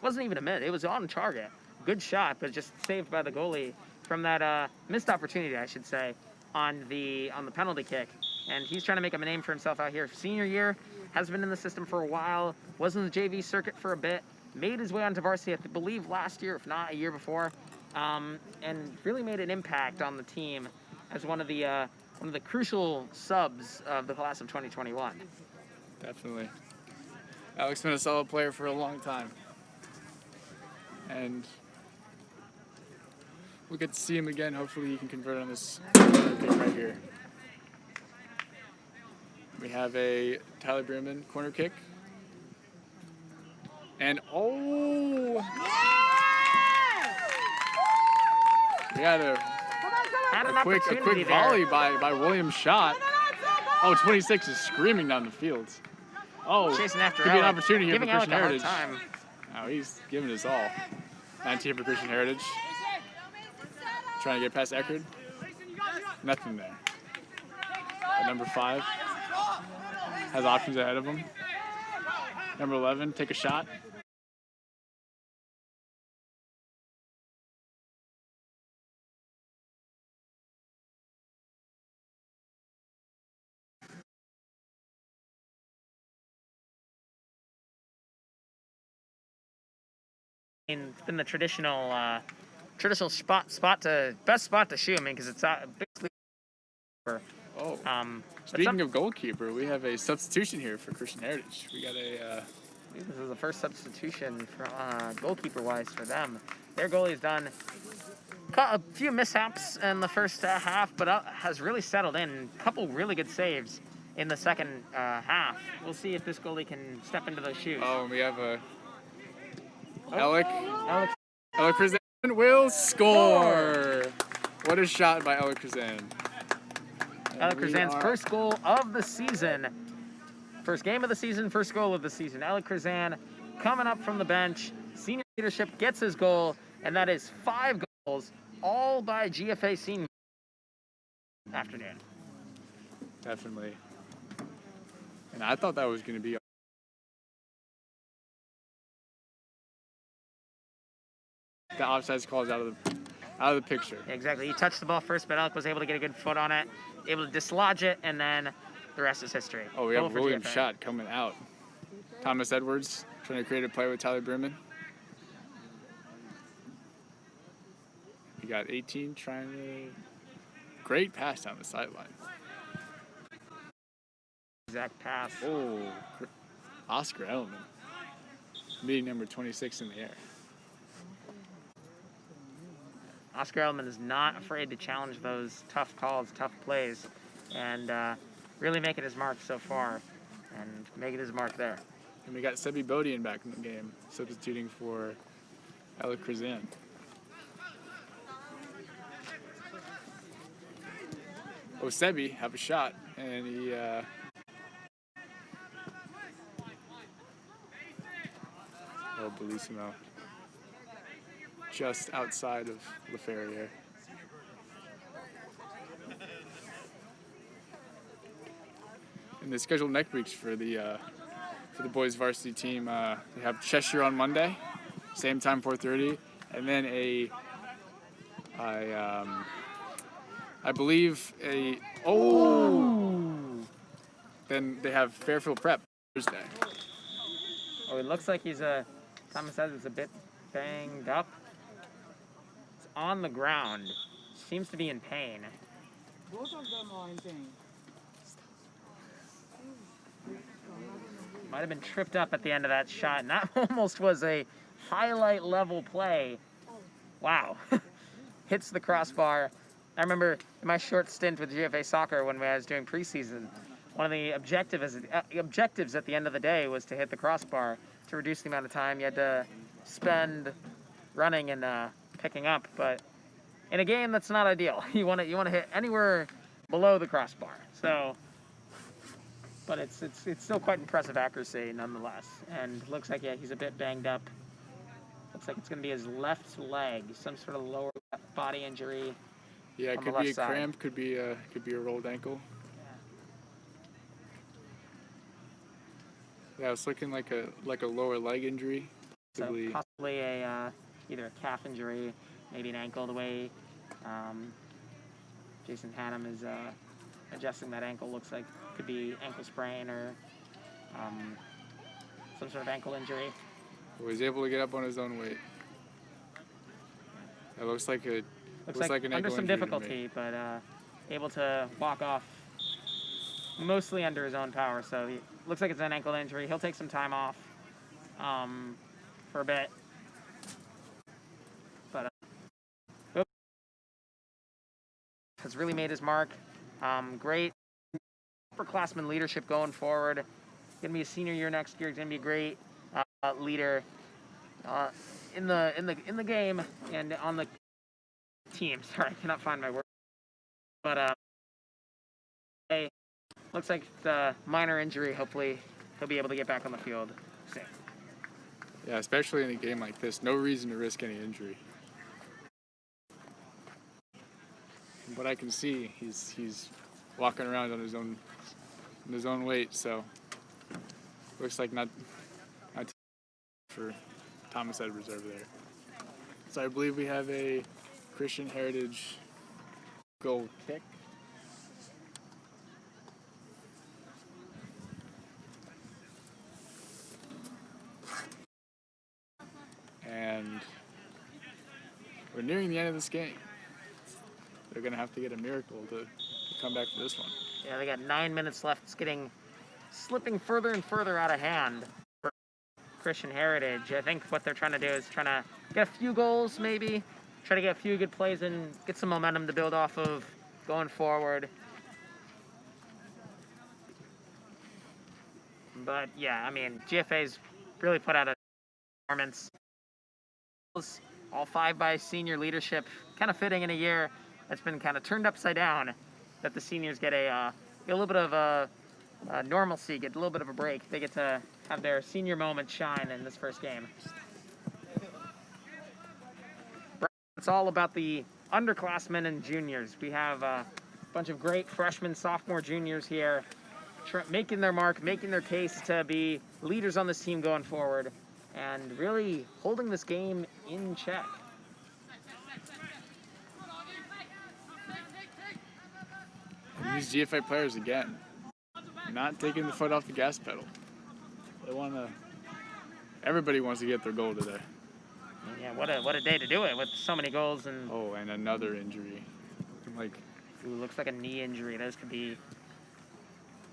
S5: wasn't even a miss. It was on target. Good shot, but just saved by the goalie from that missed opportunity, I should say, on the penalty kick. And he's trying to make a name for himself out here. Senior year, has been in the system for a while, was in the JV circuit for a bit, made his way onto varsity, I believe last year, if not a year before, and really made an impact on the team as one of the crucial subs of the class of 2021.
S1: Definitely. Alec's been a solid player for a long time. And we'll get to see him again. Hopefully he can convert on this kick right here. We have a Tyler Bierman corner kick. And we had a quick volley by William Schott. Oh, 26 is screaming down the field. Oh,
S5: chasing after
S1: could be an
S5: Alec.
S1: opportunity here for
S5: Giving
S1: Christian
S5: Alec a hard
S1: Heritage.
S5: time.
S1: Oh, he's giving us all. 19 for Christian Heritage. Trying to get past Eckerd. Nothing there. But number 5 has options ahead of him. Number 11, take a shot.
S5: It's been the traditional best spot to shoot. I mean, because it's basically.
S1: Speaking of goalkeeper, we have a substitution here for Christian Heritage. We got a.
S5: This is the first substitution for goalkeeper-wise for them. Their goalie's done a few mishaps in the first half, but has really settled in. A couple really good saves in the second half. We'll see if this goalie can step into those shoes.
S1: Oh, and we have a. Alec Kazan will score. What a shot by Alec Kazan.
S5: Alec Kazan's first goal of the season. First game of the season, first goal of the season. Alec Kazan coming up from the bench. Senior leadership gets his goal, and that is 5 goals, all by GFA senior afternoon.
S1: Definitely. And I thought that was going to be. The offsides calls out of the picture.
S5: Exactly. He touched the ball first, but Alec was able to get a good foot on it, able to dislodge it, and then the rest is history.
S1: Oh, we have William Schott coming out. Thomas Edwards trying to create a play with Tyler Bierman. We got 18 trying to. Great pass down the sideline.
S5: Exact pass.
S1: Oh, Oscar Edelman. Meeting number 26 in the air.
S5: Oscar Edelman is not afraid to challenge those tough calls, tough plays, and really making his mark so far, and making his mark there.
S1: And we got Sebi Bodian back in the game, substituting for Alec Kazan. Oh, Sebi have a shot, and he. Oh, Bellissimo. Just outside of LaFerriere. And the scheduled next weeks for the boys varsity team, they have Cheshire on Monday, same time 4:30, and then I believe then they have Fairfield Prep Thursday.
S5: Oh, it looks like Thomas says it's a bit banged up. It's on the ground. Seems to be in pain.
S3: Both of them are in pain.
S5: Might have been tripped up at the end of that shot, and that almost was a highlight level play. Wow. Hits the crossbar. I remember in my short stint with GFA Soccer when I was doing preseason, one of the objectives at the end of the day was to hit the crossbar to reduce the amount of time you had to spend running and picking up. But in a game, that's not ideal. You want to hit anywhere below the crossbar. So, but it's still quite impressive accuracy nonetheless. And looks like, yeah, he's a bit banged up. Looks like it's going to be his left leg, some sort of lower body injury.
S1: Yeah, it could be a cramp, could be a rolled ankle. Yeah, it's looking like a lower leg injury.
S5: So possibly a either a calf injury, maybe an ankle. The way Jason Hannum is adjusting that ankle, looks like could be ankle sprain or some sort of ankle injury.
S1: He was able to get up on his own weight. It looks like an ankle
S5: under some
S1: injury
S5: difficulty, but able to walk off mostly under his own power. So he looks like it's an ankle injury. He'll take some time off for a bit. But has really made his mark. Great upperclassman leadership going forward. Gonna be a senior year next year. He's gonna be a great leader in the game and on the team. Sorry, I cannot find my word. But hey, looks like the minor injury. Hopefully, he'll be able to get back on the field soon.
S1: Yeah, especially in a game like this, no reason to risk any injury. From what I can see, he's walking around on his own weight, so looks like not for Thomas at reserve there. So I believe we have a Christian Heritage goal kick. And we're nearing the end of this game. They're going to have to get a miracle to come back to this one.
S5: Yeah, they got 9 minutes left. It's slipping further and further out of hand for Christian Heritage. I think what they're trying to do is trying to get a few goals, maybe. Try to get a few good plays and get some momentum to build off of going forward. But, yeah, I mean, GFA's really put out a performance. All 5 by senior leadership, kind of fitting in a year that's been kind of turned upside down, that the seniors get a little bit of a normalcy, get a little bit of a break. They get to have their senior moment shine in this first game. It's all about the underclassmen and juniors. We have a bunch of great freshmen, sophomore, juniors here making their mark, making their case to be leaders on this team going forward, and really holding this game in check.
S1: And these GFA players, again, not taking the foot off the gas pedal. Everybody wants to get their goal today.
S5: Yeah, what a day to do it with so many goals and...
S1: Oh, and another injury.
S5: Looks like a knee injury.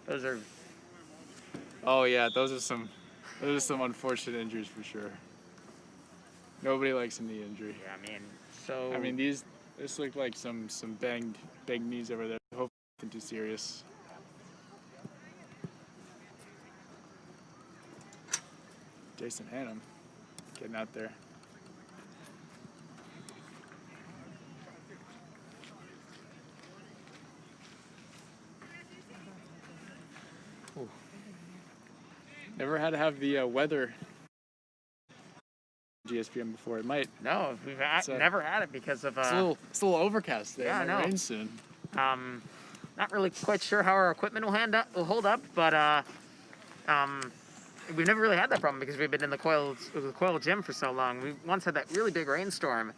S5: Those are...
S1: Oh yeah, those are some unfortunate injuries for sure. Nobody likes a knee injury.
S5: Yeah,
S1: I mean, this looked like some banged knees over there. Hopefully nothing too serious. Jason Hannum getting out there. Ooh. Never had to have the weather GSPM before. It might.
S5: No, we've never had it because of...
S1: It's a little overcast there.
S5: Yeah, I know.
S1: Rain soon.
S5: Not really quite sure how our equipment will hold up, but we've never really had that problem because we've been in the Coil gym for so long. We once had that really big rainstorm.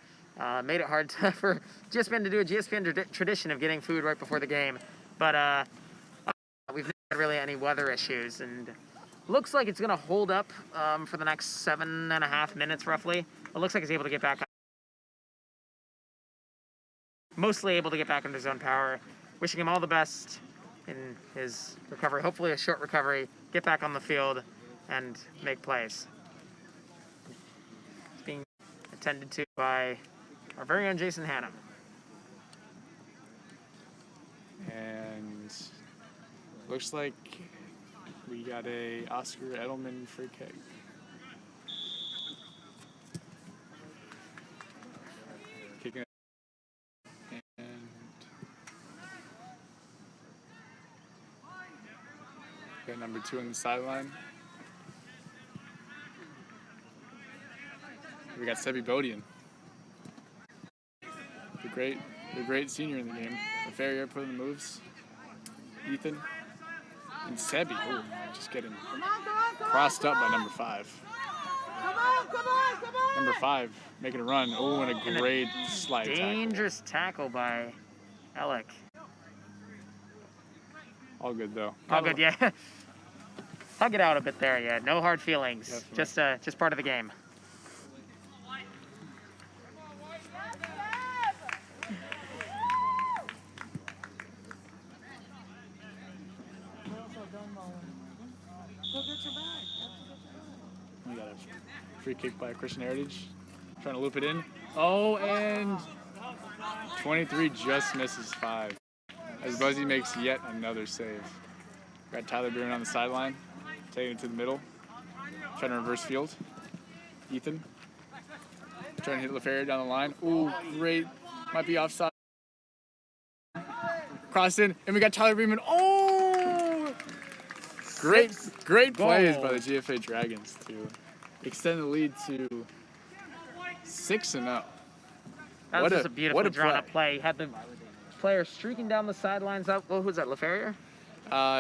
S5: Made it hard for GSPN to do a GSPN tradition of getting food right before the game. But we've never had really any weather issues, and looks like it's going to hold up for the next 7.5 minutes roughly. It looks like he's able to get back, mostly able to get back under zone power. Wishing him all the best in his recovery. Hopefully a short recovery. Get back on the field and make plays. It's being attended to by our very own Jason Hannum.
S1: And looks like we got a Oscar Edelman free kick. Kicking it. And got number 2 on the sideline. We got Sebi Bodian. The great senior in the game. The Ferrier putting the moves. Ethan. And Sebi, oh, just getting crossed up by number 5. Number 5 making a run. Oh, and a great slide tackle.
S5: Dangerous tackle by Alec.
S1: All good though.
S5: All good, yeah. Hug it out a bit there, yeah. No hard feelings.
S1: Definitely.
S5: Just part of the game.
S1: We got a free kick by Christian Heritage. Trying to loop it in. Oh, and 23 just misses 5. As Buzzy makes yet another save. Got Tyler Bierman on the sideline, taking it to the middle. Trying to reverse field. Ethan. Trying to hit LaFerrier down the line. Ooh, great. Might be offside. Cross in, and we got Tyler Bierman. Oh! Great plays by the GFA Dragons to extend the lead to 6-0.
S5: That was just a beautiful drawn-up play. You had the player streaking down the sidelines up. Well, who's that, LaFerrier?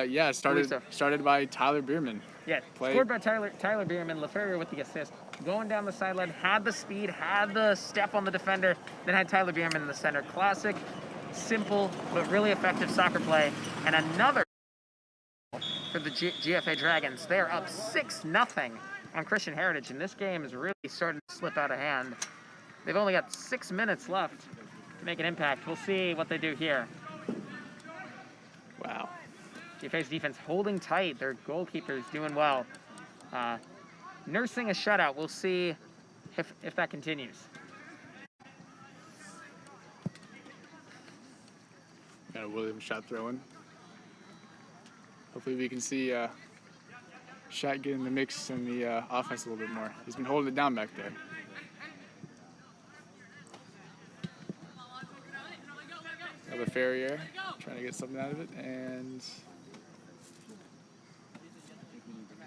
S1: Yeah, started by Tyler Bierman.
S5: Yeah, scored by Tyler Bierman. LaFerrier with the assist. Going down the sideline, had the speed, had the step on the defender, then had Tyler Bierman in the center. Classic, simple, but really effective soccer play. And another for the GFA Dragons. They're up 6-0 on Christian Heritage, and this game is really starting to slip out of hand. They've only got 6 minutes left to make an impact. We'll see what they do here.
S1: Wow.
S5: GFA's defense holding tight. Their goalkeeper's doing well. Nursing a shutout. We'll see if that continues.
S1: Got a Williams shot throw-in. Hopefully we can see Shot get in the mix in the offense a little bit more. He's been holding it down back there. Another Ferrier trying to get something out of it, and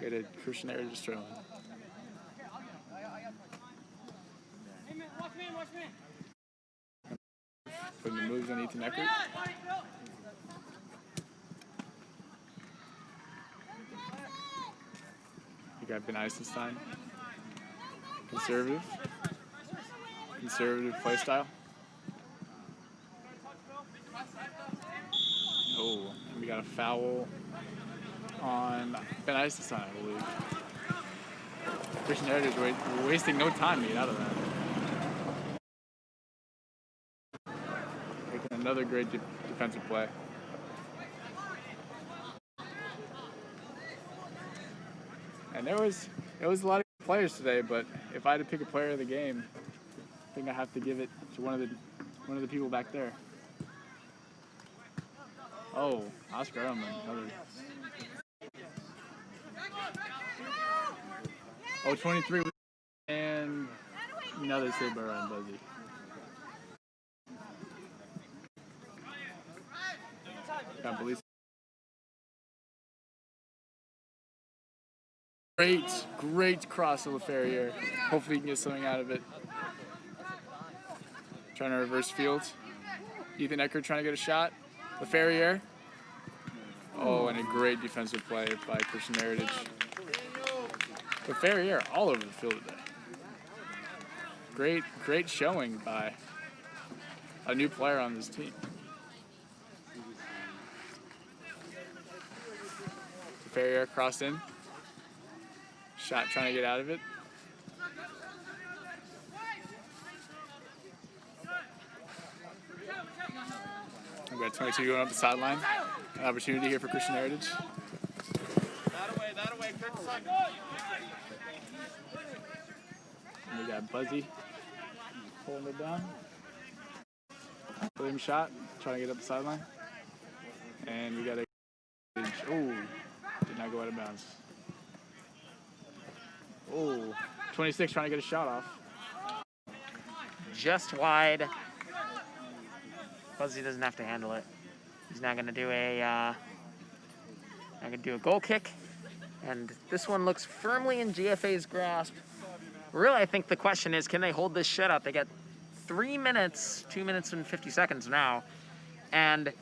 S1: get a Christian Heritage throw in. Putting the moves on Ethan Eckert. You got Ben Eisenstein. Conservative play style. Oh, and we got a foul on Ben Eisenstein, I believe. Christian Heritage wasting no time to get out of that. Making another great defensive play. And there was a lot of players today, but if I had to pick a player of the game, I think I have to give it to one of the people back there. Oh, Oscar Edelman, another. Oh, 23 and another save by Ryan Buzzy. Can't believe. Great cross of LaFerrier. Hopefully he can get something out of it. Trying to reverse field. Ethan Eckert trying to get a shot. LaFerrier. Oh, and a great defensive play by Christian Heritage. LaFerrier all over the field today. Great showing by a new player on this team. LaFerrier crossed in. Shot trying to get out of it. We've got 22 going up the sideline. An opportunity here for Christian Heritage.
S9: That away, good side.
S1: And we got Buzzy pulling it down. William shot, trying to get up the sideline. And we got a, oh, did not go out of bounds. Oh, 26 trying to get a shot off.
S5: Just wide. Buzzy doesn't have to handle it. He's now going to do a goal kick, and this one looks firmly in GFA's grasp. Really, I think the question is, can they hold this shutout? They got 3 minutes, 2 minutes and 50 seconds now, and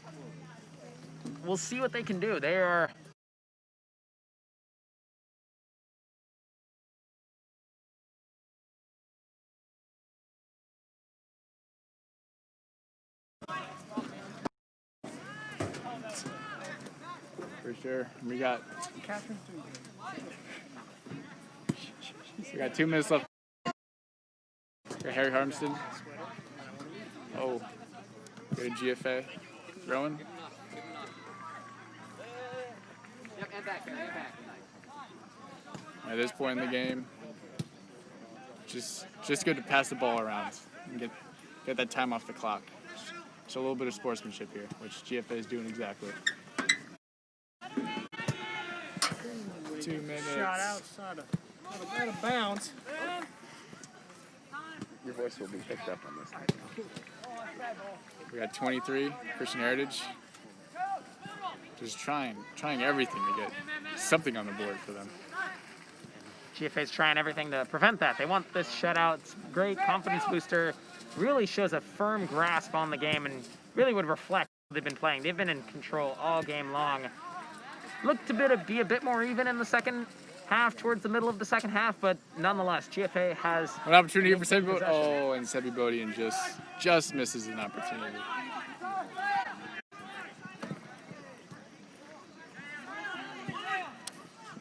S5: we'll see what they can do. They are.
S1: For sure. We got 2 minutes left. Harry Harmston. Oh, good GFA throwing. At this point in the game, just good to pass the ball around and get that time off the clock. So a little bit of sportsmanship here, which GFA is doing exactly. 2 minutes.
S3: Shot outside of bounds.
S11: Your voice will be picked up on this.
S1: We got 23, Christian Heritage. Just trying everything to get something on the board for them.
S5: GFA's trying everything to prevent that. They want this shutout. It's a great confidence booster. Really shows a firm grasp on the game and really would reflect what they've been playing. They've been in control all game long. Looked to be a bit more even in the second half, towards the middle of the second half, but nonetheless, GFA has
S1: an opportunity for Sebi Bodie. Oh, and Sebi Bodie just misses an opportunity.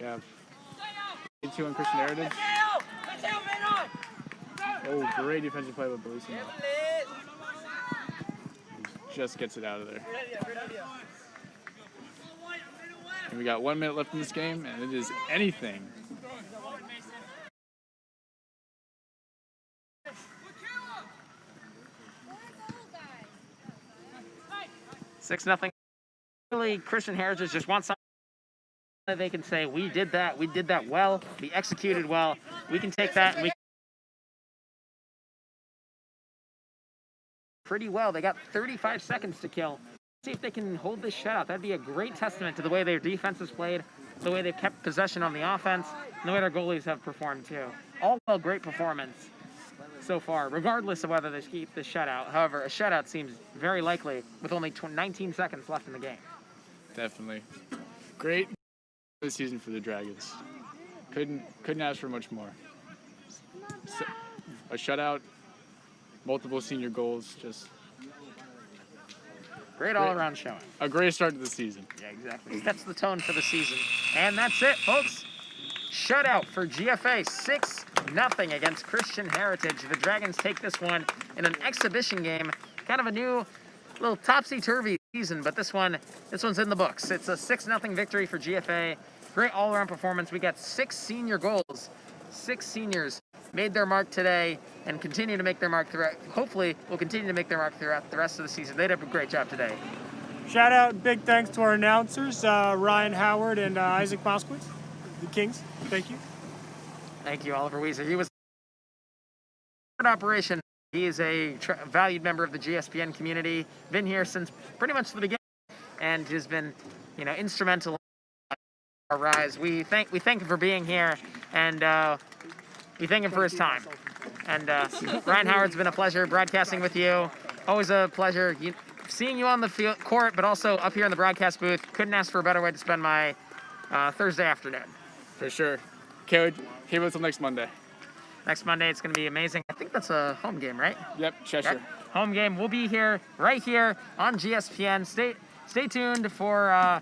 S1: Yeah. 82 on Christian Heritage. Oh, great defensive play with Bellissimo. Just gets it out of there. And we got 1 minute left in this game, and it is anything.
S5: Six nothing. Really, Christian Heritage just wants something that they can say, we did that well, we executed well, we can take that and we pretty well. They got 35 seconds to kill. See if they can hold this shutout. That'd be a great testament to the way their defense has played, the way they've kept possession on the offense, and the way their goalies have performed too. All well, great performance so far, regardless of whether they keep this shutout. However, a shutout seems very likely with only 19 seconds left in the game.
S1: Definitely. Great this season for the Dragons. Couldn't ask for much more. So, a shutout, multiple senior goals, just
S5: great all-around showing.
S1: A great start to the season.
S5: Yeah, exactly. That's the tone for the season. And that's it, folks. Shutout for GFA, 6-0 against Christian Heritage. The Dragons take this one in an exhibition game. Kind of a new little topsy-turvy season, but this one's in the books. It's a 6-0 victory for GFA. Great all-around performance. We got 6 senior goals. 6 seniors made their mark today and continue to make their mark throughout. Hopefully, will continue to make their mark throughout the rest of the season. They did a great job today.
S3: Shout out and big thanks to our announcers, Ryan Howard and Isaac Moskowitz, the Kings. Thank you.
S5: Thank you, Oliver Weiser. He was in operation. He is a valued member of the GSPN community. Been here since pretty much the beginning, and has been, instrumental in our rise. We thank him for being here, and we thank him for his time. And Ryan Howard's been a pleasure broadcasting with you. Always a pleasure seeing you on the field, court, but also up here in the broadcast booth. Couldn't ask for a better way to spend my Thursday afternoon.
S1: For sure. Can't wait until next Monday.
S5: Next Monday, it's going to be amazing. I think that's a home game, right?
S1: Yep, Cheshire.
S5: Right. Home game. We'll be here, right here on GSPN. Stay tuned for,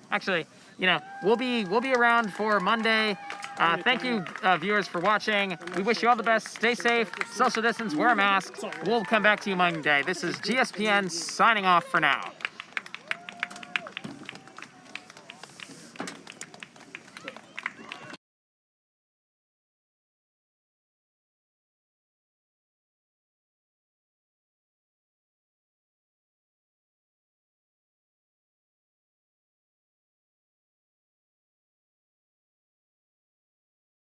S5: we'll be around for Monday. Thank you, viewers, for watching. We wish you all the best. Stay safe, social distance, wear a mask. We'll come back to you Monday. This is GSPN signing off for now.